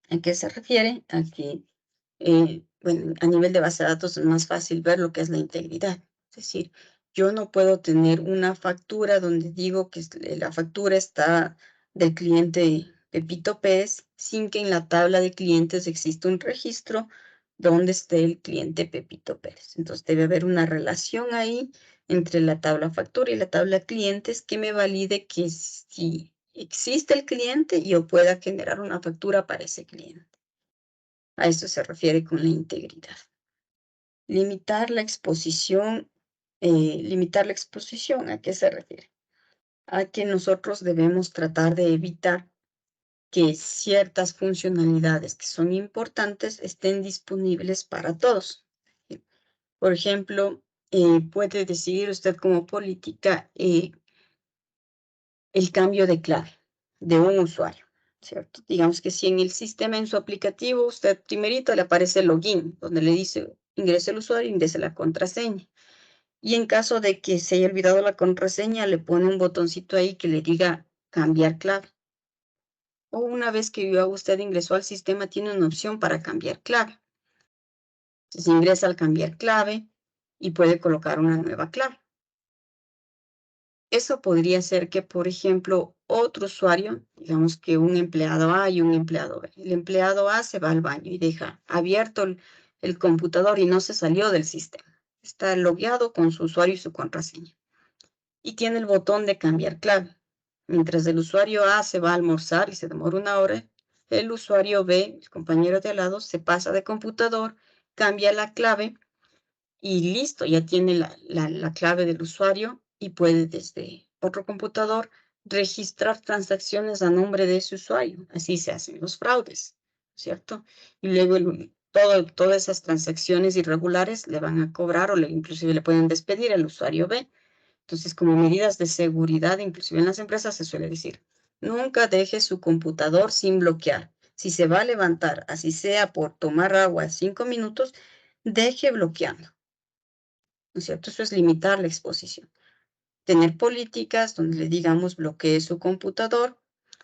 ¿A qué se refiere? A que, bueno, a nivel de base de datos es más fácil ver lo que es la integridad. Es decir, yo no puedo tener una factura donde digo que la factura está del cliente Pepito Pérez sin que en la tabla de clientes exista un registro donde esté el cliente Pepito Pérez. Entonces debe haber una relación ahí entre la tabla factura y la tabla clientes que me valide que si existe el cliente, yo pueda generar una factura para ese cliente. A eso se refiere con la integridad. Limitar la exposición. ¿A qué se refiere? A que nosotros debemos tratar de evitar que ciertas funcionalidades que son importantes estén disponibles para todos. Por ejemplo, puede decidir usted como política el cambio de clave de un usuario, ¿cierto? Digamos que si en el sistema, en su aplicativo, usted primerito le aparece el login, donde le dice ingrese el usuario, ingrese la contraseña. Y en caso de que se haya olvidado la contraseña, le pone un botoncito ahí que le diga cambiar clave. O una vez que usted ingresó al sistema, tiene una opción para cambiar clave. Entonces ingresa al cambiar clave y puede colocar una nueva clave. Eso podría ser que, por ejemplo, otro usuario, digamos que un empleado A y un empleado B. El empleado A se va al baño y deja abierto el computador y no se salió del sistema. Está logueado con su usuario y su contraseña. Y tiene el botón de cambiar clave. Mientras el usuario A se va a almorzar y se demora una hora, el usuario B, el compañero de al lado, se pasa de computador, cambia la clave y listo, ya tiene la clave del usuario y puede desde otro computador registrar transacciones a nombre de ese usuario. Así se hacen los fraudes, ¿cierto? Y luego todas esas transacciones irregulares le van a cobrar o inclusive le pueden despedir al usuario B. Entonces, como medidas de seguridad, inclusive en las empresas se suele decir, nunca deje su computador sin bloquear. Si se va a levantar, así sea por tomar agua 5 minutos, deje bloqueando. ¿No es cierto? Eso es limitar la exposición. Tener políticas donde le digamos bloquee su computador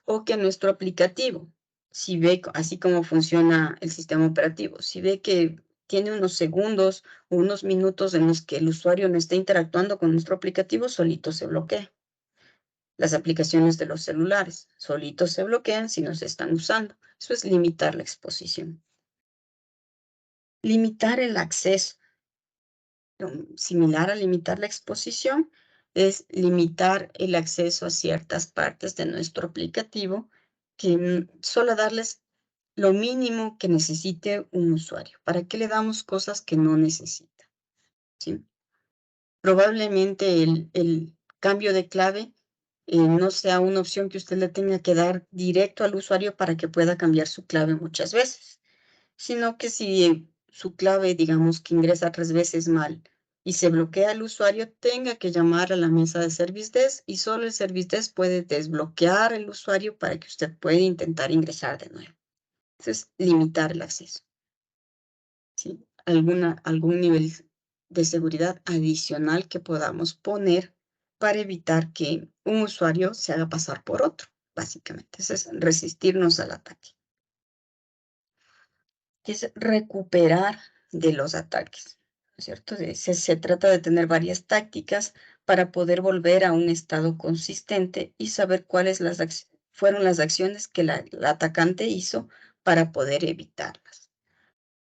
o que nuestro aplicativo, si ve así como funciona el sistema operativo, si ve que tiene unos segundos o unos minutos en los que el usuario no está interactuando con nuestro aplicativo, solito se bloquea. Las aplicaciones de los celulares solitos se bloquean si no se están usando. Eso es limitar la exposición. Limitar el acceso. Similar a limitar la exposición, es limitar el acceso a ciertas partes de nuestro aplicativo, que solo darles lo mínimo que necesite un usuario. ¿Para qué le damos cosas que no necesita? ¿Sí? Probablemente el cambio de clave no sea una opción que usted le tenga que dar directo al usuario para que pueda cambiar su clave muchas veces, sino que si su clave, digamos que ingresa 3 veces mal y se bloquea el usuario, tenga que llamar a la mesa de Service Desk y solo el Service Desk puede desbloquear el usuario para que usted pueda intentar ingresar de nuevo. Entonces, limitar el acceso. ¿Sí? Algún nivel de seguridad adicional que podamos poner para evitar que un usuario se haga pasar por otro, básicamente. Eso es resistirnos al ataque. Es recuperar de los ataques, ¿no es cierto? Se trata de tener varias tácticas para poder volver a un estado consistente y saber cuáles fueron las acciones que la atacante hizo para poder evitarlas,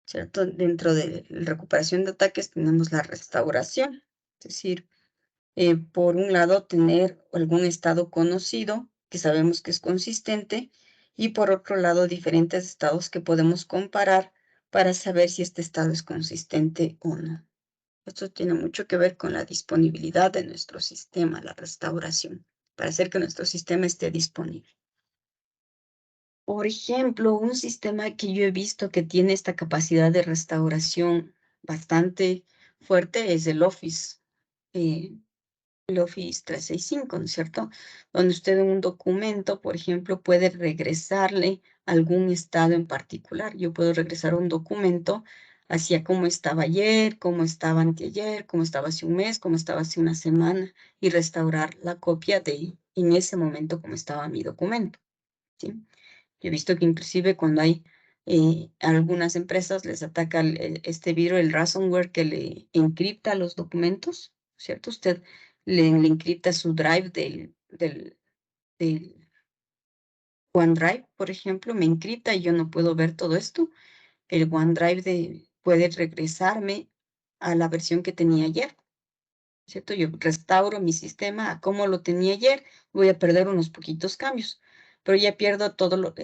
¿cierto? Dentro de la recuperación de ataques tenemos la restauración, es decir, por un lado, tener algún estado conocido que sabemos que es consistente y por otro lado, diferentes estados que podemos comparar para saber si este estado es consistente o no. Esto tiene mucho que ver con la disponibilidad de nuestro sistema, la restauración, para hacer que nuestro sistema esté disponible. Por ejemplo, un sistema que yo he visto que tiene esta capacidad de restauración bastante fuerte es el Office. El Office 365, ¿no es cierto? Donde usted en un documento, por ejemplo, puede regresarle algún estado en particular. Yo puedo regresar un documento hacia cómo estaba ayer, cómo estaba anteayer, cómo estaba hace un mes, cómo estaba hace una semana y restaurar la copia de en ese momento cómo estaba mi documento, ¿sí? Yo he visto que inclusive cuando hay algunas empresas les ataca este virus, el ransomware, que le encripta los documentos, ¿cierto? Usted le encripta su drive del OneDrive, por ejemplo, me encripta y yo no puedo ver todo esto. El OneDrive puede regresarme a la versión que tenía ayer, ¿cierto? Yo restauro mi sistema a como lo tenía ayer, voy a perder unos poquitos cambios, pero ya pierdo todo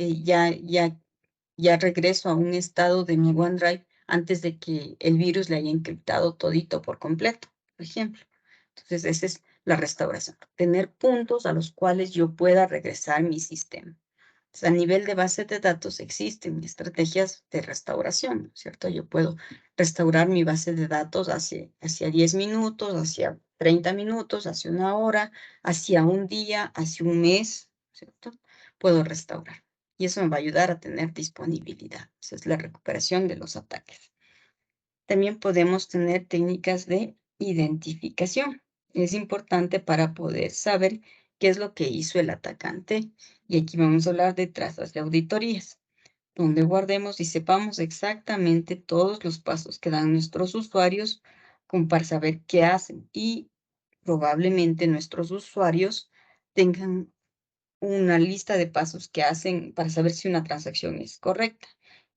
ya regreso a un estado de mi OneDrive antes de que el virus le haya encriptado todito por completo, por ejemplo. Entonces, esa es la restauración, tener puntos a los cuales yo pueda regresar mi sistema. Entonces, a nivel de base de datos existen estrategias de restauración, ¿cierto? Yo puedo restaurar mi base de datos hacia 10 minutos, hacia 30 minutos, hacia una hora, hacia un día, hacia un mes, ¿cierto? Puedo restaurar. Y eso me va a ayudar a tener disponibilidad. Esa es la recuperación de los ataques. También podemos tener técnicas de identificación. Es importante para poder saber qué es lo que hizo el atacante. Y aquí vamos a hablar de trazas de auditorías, donde guardemos y sepamos exactamente todos los pasos que dan nuestros usuarios para saber qué hacen. Y probablemente nuestros usuarios tengan una lista de pasos que hacen para saber si una transacción es correcta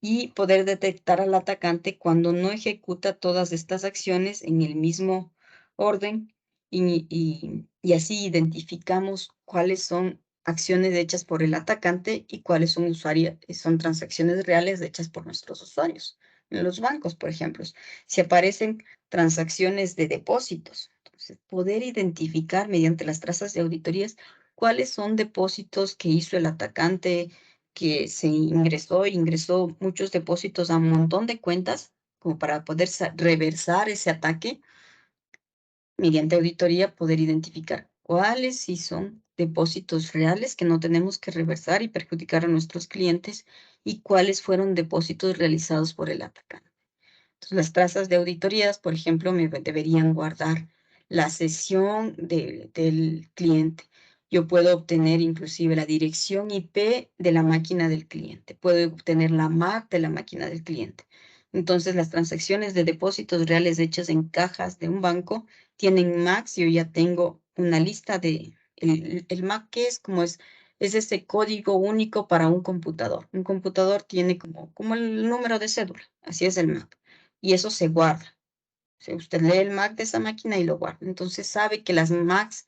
y poder detectar al atacante cuando no ejecuta todas estas acciones en el mismo orden y así identificamos cuáles son acciones hechas por el atacante y cuáles son transacciones reales hechas por nuestros usuarios. En los bancos, por ejemplo, si aparecen transacciones de depósitos, entonces poder identificar mediante las trazas de auditorías cuáles son depósitos que hizo el atacante, que ingresó muchos depósitos a un montón de cuentas, como para poder reversar ese ataque, mediante auditoría poder identificar cuáles sí son depósitos reales que no tenemos que reversar y perjudicar a nuestros clientes y cuáles fueron depósitos realizados por el atacante. Entonces, las trazas de auditorías, por ejemplo, me deberían guardar la sesión del cliente. Yo puedo obtener inclusive la dirección IP de la máquina del cliente. Puedo obtener la MAC de la máquina del cliente. Entonces, las transacciones de depósitos reales hechas en cajas de un banco tienen MACs. Yo ya tengo una lista el MAC, que es ese código único para un computador. Un computador tiene como el número de cédula. Así es el MAC. Y eso se guarda. O sea, usted lee el MAC de esa máquina y lo guarda. Entonces sabe que las MACs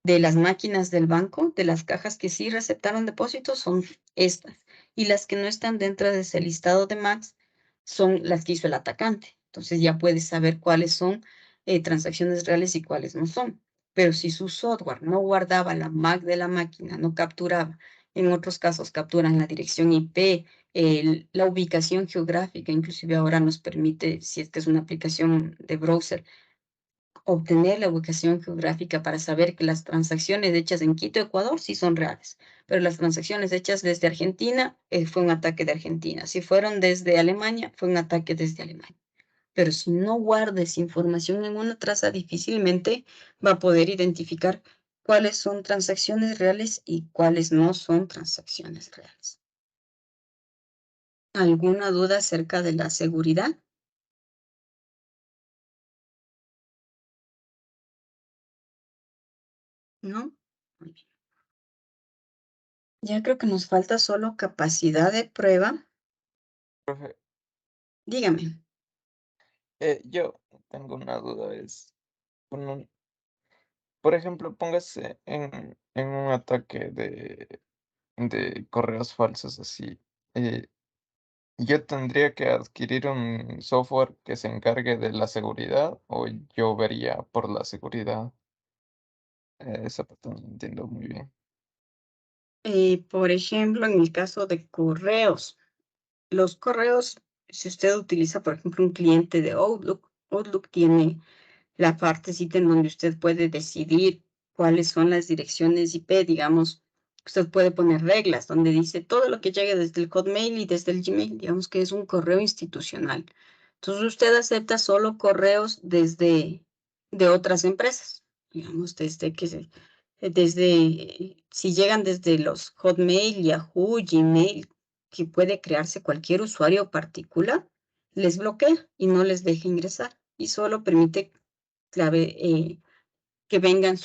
de las máquinas del banco, de las cajas que sí receptaron depósitos, son estas. Y las que no están dentro de ese listado de MACs son las que hizo el atacante. Entonces ya puedes saber cuáles son transacciones reales y cuáles no son. Pero si su software no guardaba la MAC de la máquina, no capturaba, en otros casos capturan la dirección IP, la ubicación geográfica, inclusive ahora nos permite, si es que es una aplicación de browser, obtener la ubicación geográfica para saber que las transacciones hechas en Quito, Ecuador, sí son reales, pero las transacciones hechas desde Argentina, fue un ataque de Argentina. Si fueron desde Alemania, fue un ataque desde Alemania. Pero si no guardes información en una traza, difícilmente va a poder identificar cuáles son transacciones reales y cuáles no son transacciones reales. ¿Alguna duda acerca de la seguridad? ¿no? Muy bien. Ya creo que nos falta solo capacidad de prueba. Profe, Dígame. yo tengo una duda, es, con un- por ejemplo, póngase en un ataque de correos falsos así. eh, ¿Yo tendría que adquirir un software que se encargue de la seguridad o yo vería por la seguridad? Esa parte no la entiendo muy bien. Por ejemplo, en el caso de correos, los correos, si usted utiliza, por ejemplo, un cliente de Outlook, Outlook tiene la partecita en donde usted puede decidir cuáles son las direcciones IP, digamos, usted puede poner reglas donde dice todo lo que llegue desde el Hotmail y desde el Gmail, digamos que es un correo institucional. Entonces usted acepta solo correos de otras empresas, digamos, si llegan desde los Hotmail, Yahoo, Gmail, que puede crearse cualquier usuario particular, les bloquea y no les deja ingresar y solo permite clave, que vengan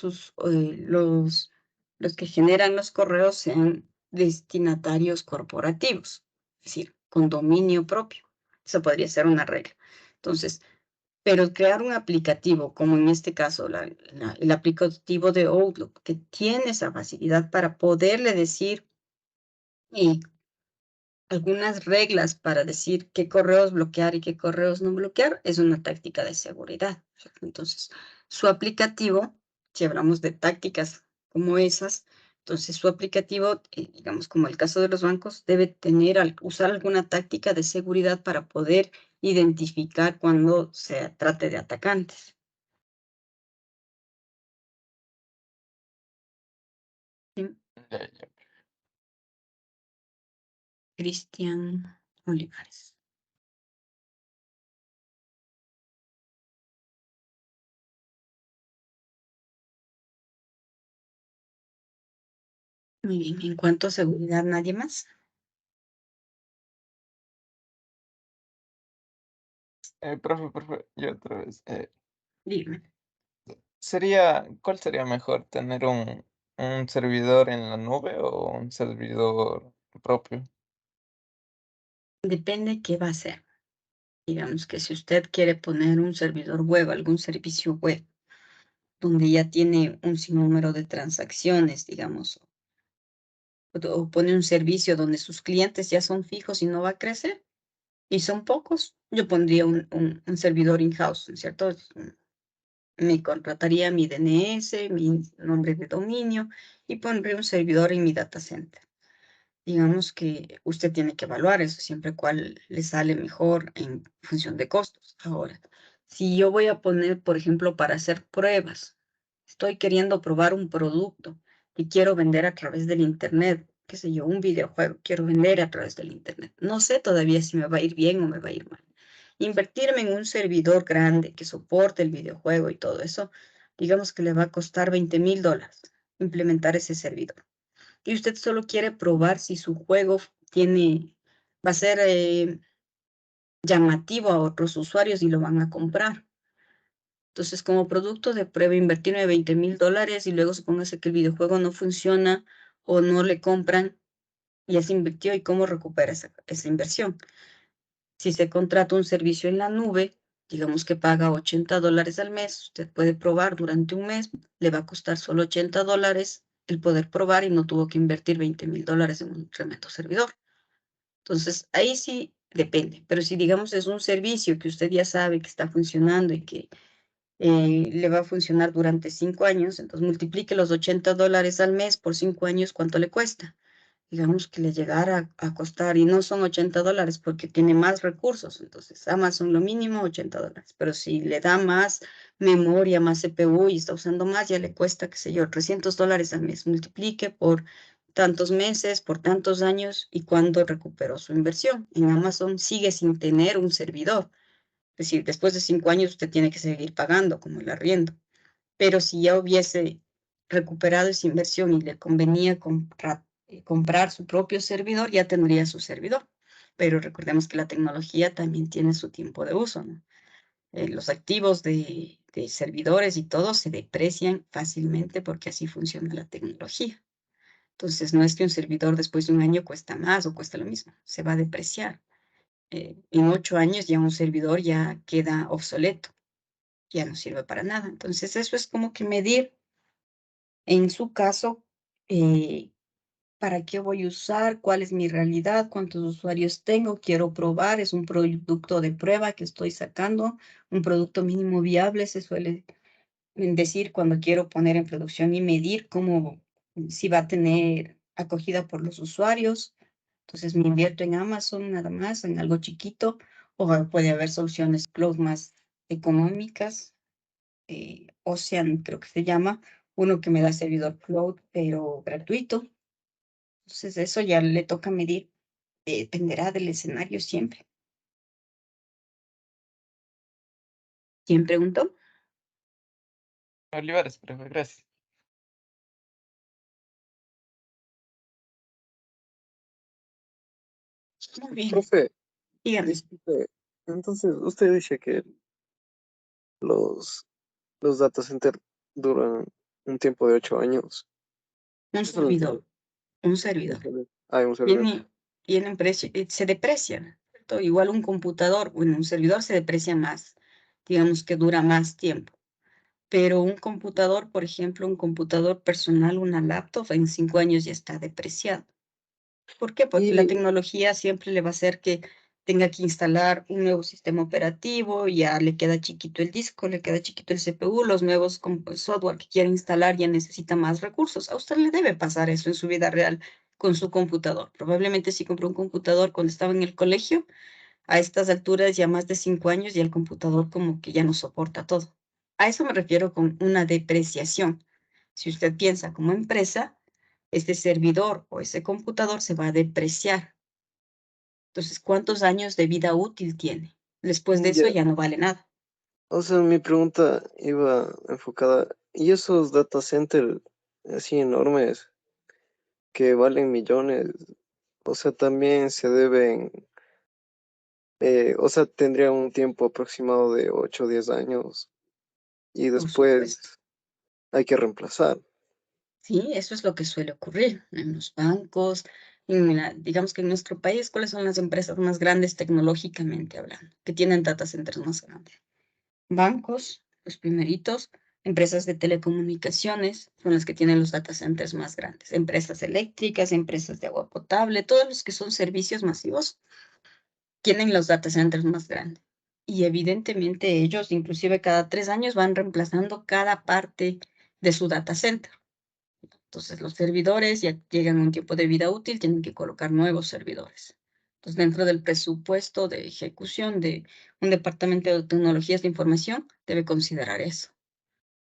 los que generan los correos sean destinatarios corporativos, es decir, con dominio propio. Eso podría ser una regla. Entonces, pero crear un aplicativo, como en este caso el aplicativo de Outlook, que tiene esa facilidad para poderle decir eh, algunas reglas para decir qué correos bloquear y qué correos no bloquear, es una táctica de seguridad. Entonces, su aplicativo, si hablamos de tácticas como esas, entonces su aplicativo, digamos como el caso de los bancos, debe usar alguna táctica de seguridad para poder identificar cuando se trate de atacantes. ¿Sí? Ya, ya. Cristian Olivares. Muy bien, en cuanto a seguridad, ¿nadie más? Profe, yo otra vez. Dígame. ¿Cuál sería mejor, tener un servidor en la nube o un servidor propio? Depende qué va a hacer. Digamos que si usted quiere poner un servidor web, algún servicio web, donde ya tiene un sinnúmero de transacciones, digamos, o pone un servicio donde sus clientes ya son fijos y no va a crecer, y son pocos, yo pondría un servidor in-house, ¿cierto? Me contrataría mi DNS, mi nombre de dominio, y pondría un servidor en mi data center. Digamos que usted tiene que evaluar eso siempre cuál le sale mejor en función de costos. Ahora, si yo voy a poner, por ejemplo, para hacer pruebas, estoy queriendo probar un producto y quiero vender a través del Internet, qué sé yo, un videojuego, quiero vender a través del Internet. No sé todavía si me va a ir bien o me va a ir mal. Invertirme en un servidor grande que soporte el videojuego y todo eso, digamos que le va a costar $20,000 implementar ese servidor y usted solo quiere probar si su juego va a ser llamativo a otros usuarios y lo van a comprar. Entonces, como producto de prueba, invertirme $20,000 y luego supóngase que el videojuego no funciona o no le compran, ya se invirtió y cómo recupera esa inversión. Si se contrata un servicio en la nube, digamos que paga $80 al mes, usted puede probar durante un mes, le va a costar solo $80 el poder probar y no tuvo que invertir $20,000 en un tremendo servidor. Entonces, ahí sí depende, pero si digamos es un servicio que usted ya sabe que está funcionando y que le va a funcionar durante 5 años, entonces multiplique los $80 al mes por 5 años, ¿cuánto le cuesta? Digamos que le llegara a costar, y no son $80 porque tiene más recursos, entonces Amazon lo mínimo $80, pero si le da más memoria, más CPU y está usando más, ya le cuesta, qué sé yo, $300 al mes, multiplique por tantos meses, por tantos años y cuándo recuperó su inversión. En Amazon sigue sin tener un servidor, es decir, después de 5 años usted tiene que seguir pagando como el arriendo, pero si ya hubiese recuperado esa inversión y le convenía comprar su propio servidor, ya tendría su servidor. Pero recordemos que la tecnología también tiene su tiempo de uso, ¿no? los activos de servidores y todo se deprecian fácilmente porque así funciona la tecnología. Entonces, no es que un servidor después de un año cuesta más o cuesta lo mismo, se va a depreciar. En 8 años ya un servidor ya queda obsoleto, ya no sirve para nada. Entonces, eso es como que medir, en su caso, para qué voy a usar, cuál es mi realidad, cuántos usuarios tengo, quiero probar, es un producto de prueba que estoy sacando, un producto mínimo viable, se suele decir cuando quiero poner en producción y medir cómo, si va a tener acogida por los usuarios. Entonces me invierto en Amazon nada más, en algo chiquito, o puede haber soluciones cloud más económicas. Ocean creo que se llama, uno que me da servidor cloud, pero gratuito. Entonces eso ya le toca medir, dependerá del escenario siempre. ¿Quién preguntó? Olivares, profe, gracias. Muy bien, Profe, dígame. disculpe, entonces usted dice que los, los data centers duran un tiempo de 8 años. Un Eso lo entiendo. servidor, un servidor. Hay un servidor. Tienen precio, se deprecian, ¿cierto? Igual un computador, bueno, un servidor se deprecia más, digamos que dura más tiempo. Pero un computador, por ejemplo, un computador personal, una laptop, en 5 años ya está depreciado. ¿Por qué? Porque la Y, tecnología siempre le va a hacer que tenga que instalar un nuevo sistema operativo, ya le queda chiquito el disco, le queda chiquito el CPU, los nuevos software que quiere instalar ya necesita más recursos. A usted le debe pasar eso en su vida real con su computador. Probablemente si compró un computador cuando estaba en el colegio, a estas alturas ya más de 5 años y el computador como que ya no soporta todo. A eso me refiero con una depreciación. Si usted piensa como empresa, este servidor o ese computador se va a depreciar. Entonces, ¿cuántos años de vida útil tiene? Después de eso ya, ya no vale nada. o sea, mi pregunta iba enfocada, ¿y esos data centers así enormes que valen millones, o sea, también se deben, o sea, tendrían un tiempo aproximado de 8 o 10 años y Por supuesto. después hay que reemplazar? Sí, eso es lo que suele ocurrir en los bancos, digamos que en nuestro país, ¿cuáles son las empresas más grandes tecnológicamente hablando, que tienen data centers más grandes? Bancos, los primeritos, empresas de telecomunicaciones son las que tienen los data centers más grandes, empresas eléctricas, empresas de agua potable, todos los que son servicios masivos tienen los data centers más grandes. Y evidentemente ellos, inclusive cada 3 años, van reemplazando cada parte de su data center. Entonces los servidores ya llegan a un tiempo de vida útil, tienen que colocar nuevos servidores. Entonces dentro del presupuesto de ejecución de un departamento de tecnologías de información debe considerar eso,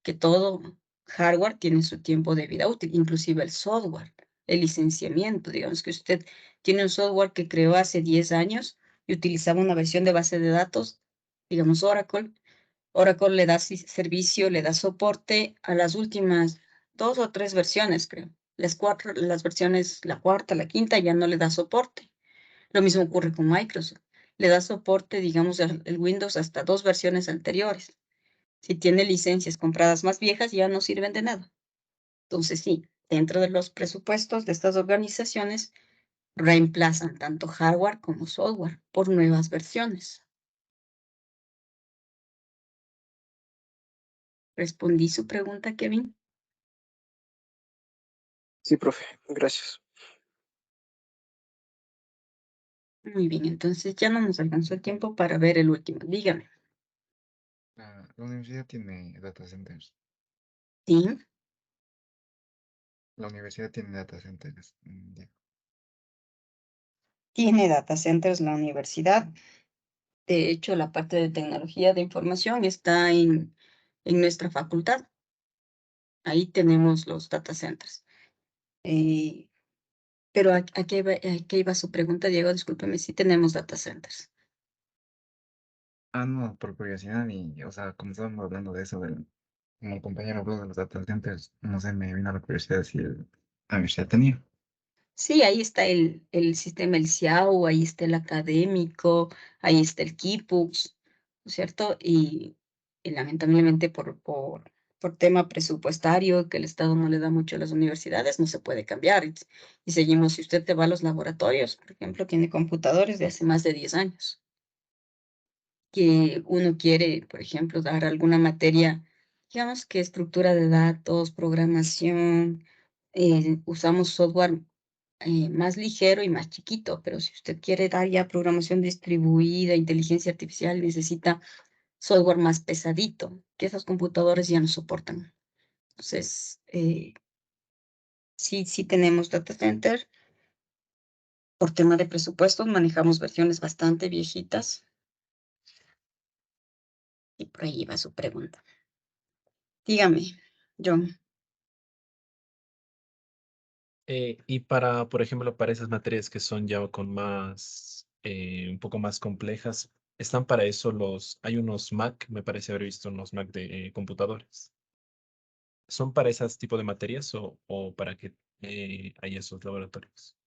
que todo hardware tiene su tiempo de vida útil, inclusive el software, el licenciamiento. Digamos que usted tiene un software que creó hace 10 años y utilizaba una versión de base de datos, digamos Oracle. Oracle le da servicio, le da soporte a las últimas 2 o 3 versiones, creo. Las versiones, la cuarta, la quinta, ya no le da soporte. Lo mismo ocurre con Microsoft. Le da soporte, digamos, el Windows hasta 2 versiones anteriores. Si tiene licencias compradas más viejas, ya no sirven de nada. Entonces, sí, dentro de los presupuestos de estas organizaciones, reemplazan tanto hardware como software por nuevas versiones. ¿Respondí su pregunta, Kevin? Sí, profe, gracias. Muy bien, entonces ya no nos alcanzó el tiempo para ver el último. Dígame. La universidad tiene data centers. Sí, La universidad tiene data centers. Ya. tiene data centers la universidad. De hecho, la parte de tecnología de información está en nuestra facultad. Ahí tenemos los data centers. Eh, pero a qué iba su pregunta, Diego? Discúlpeme, sí tenemos data centers. No, por curiosidad y, o sea, como estábamos hablando de eso, como el compañero habló de los data centers, no sé, me vino la curiosidad si la universidad tenía. Sí, ahí está el sistema, el CIAU, ahí está el académico, ahí está el Kipux. ¿no es cierto? Y lamentablemente por tema presupuestario que el Estado no le da mucho a las universidades, no se puede cambiar. Y seguimos, si usted te va a los laboratorios, por ejemplo, tiene computadores de hace más de 10 años, que uno quiere, por ejemplo, dar alguna materia, digamos que estructura de datos, programación, usamos software más ligero y más chiquito, pero si usted quiere dar ya programación distribuida, inteligencia artificial, necesita software más pesadito, que esos computadores ya no soportan. Entonces, sí tenemos data center. Por tema de presupuestos, manejamos versiones bastante viejitas. Y por ahí va su pregunta. Dígame, John. Y para, por ejemplo, para esas materias que son ya con más, un poco más complejas, están para eso hay unos Mac, me parece haber visto unos Mac de computadores. ¿Son para esas tipo de materias o para que hay esos laboratorios?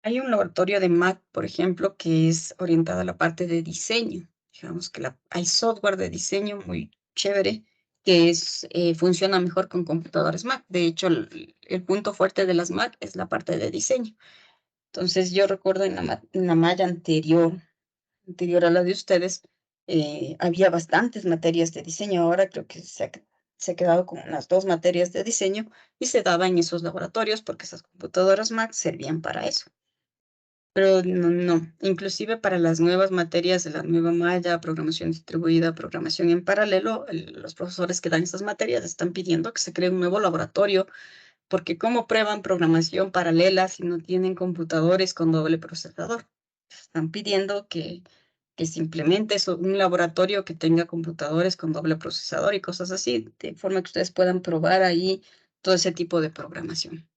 Hay un laboratorio de Mac, por ejemplo, que es orientado a la parte de diseño. Digamos que hay software de diseño muy chévere que funciona mejor con computadores Mac. De hecho, el punto fuerte de las Mac es la parte de diseño. Entonces, yo recuerdo en la malla anterior a la de ustedes, había bastantes materias de diseño. Ahora creo que se ha quedado con unas 2 materias de diseño y se daba en esos laboratorios porque esas computadoras Mac servían para eso. Pero no, inclusive para las nuevas materias de la nueva malla, programación distribuida, programación en paralelo, los profesores que dan esas materias están pidiendo que se cree un nuevo laboratorio, porque ¿cómo prueban programación paralela si no tienen computadores con doble procesador? Están pidiendo que se implemente un laboratorio que tenga computadores con doble procesador y cosas así, de forma que ustedes puedan probar ahí todo ese tipo de programación.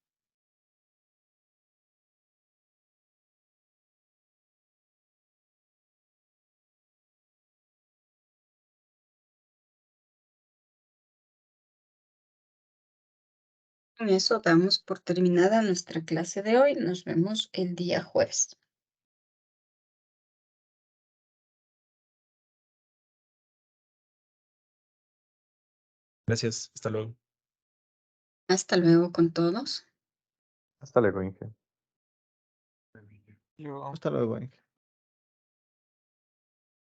Con eso damos por terminada nuestra clase de hoy. Nos vemos el día jueves. Gracias, hasta luego. Hasta luego con todos. Hasta luego, Inge. Yo Hasta luego, Inge.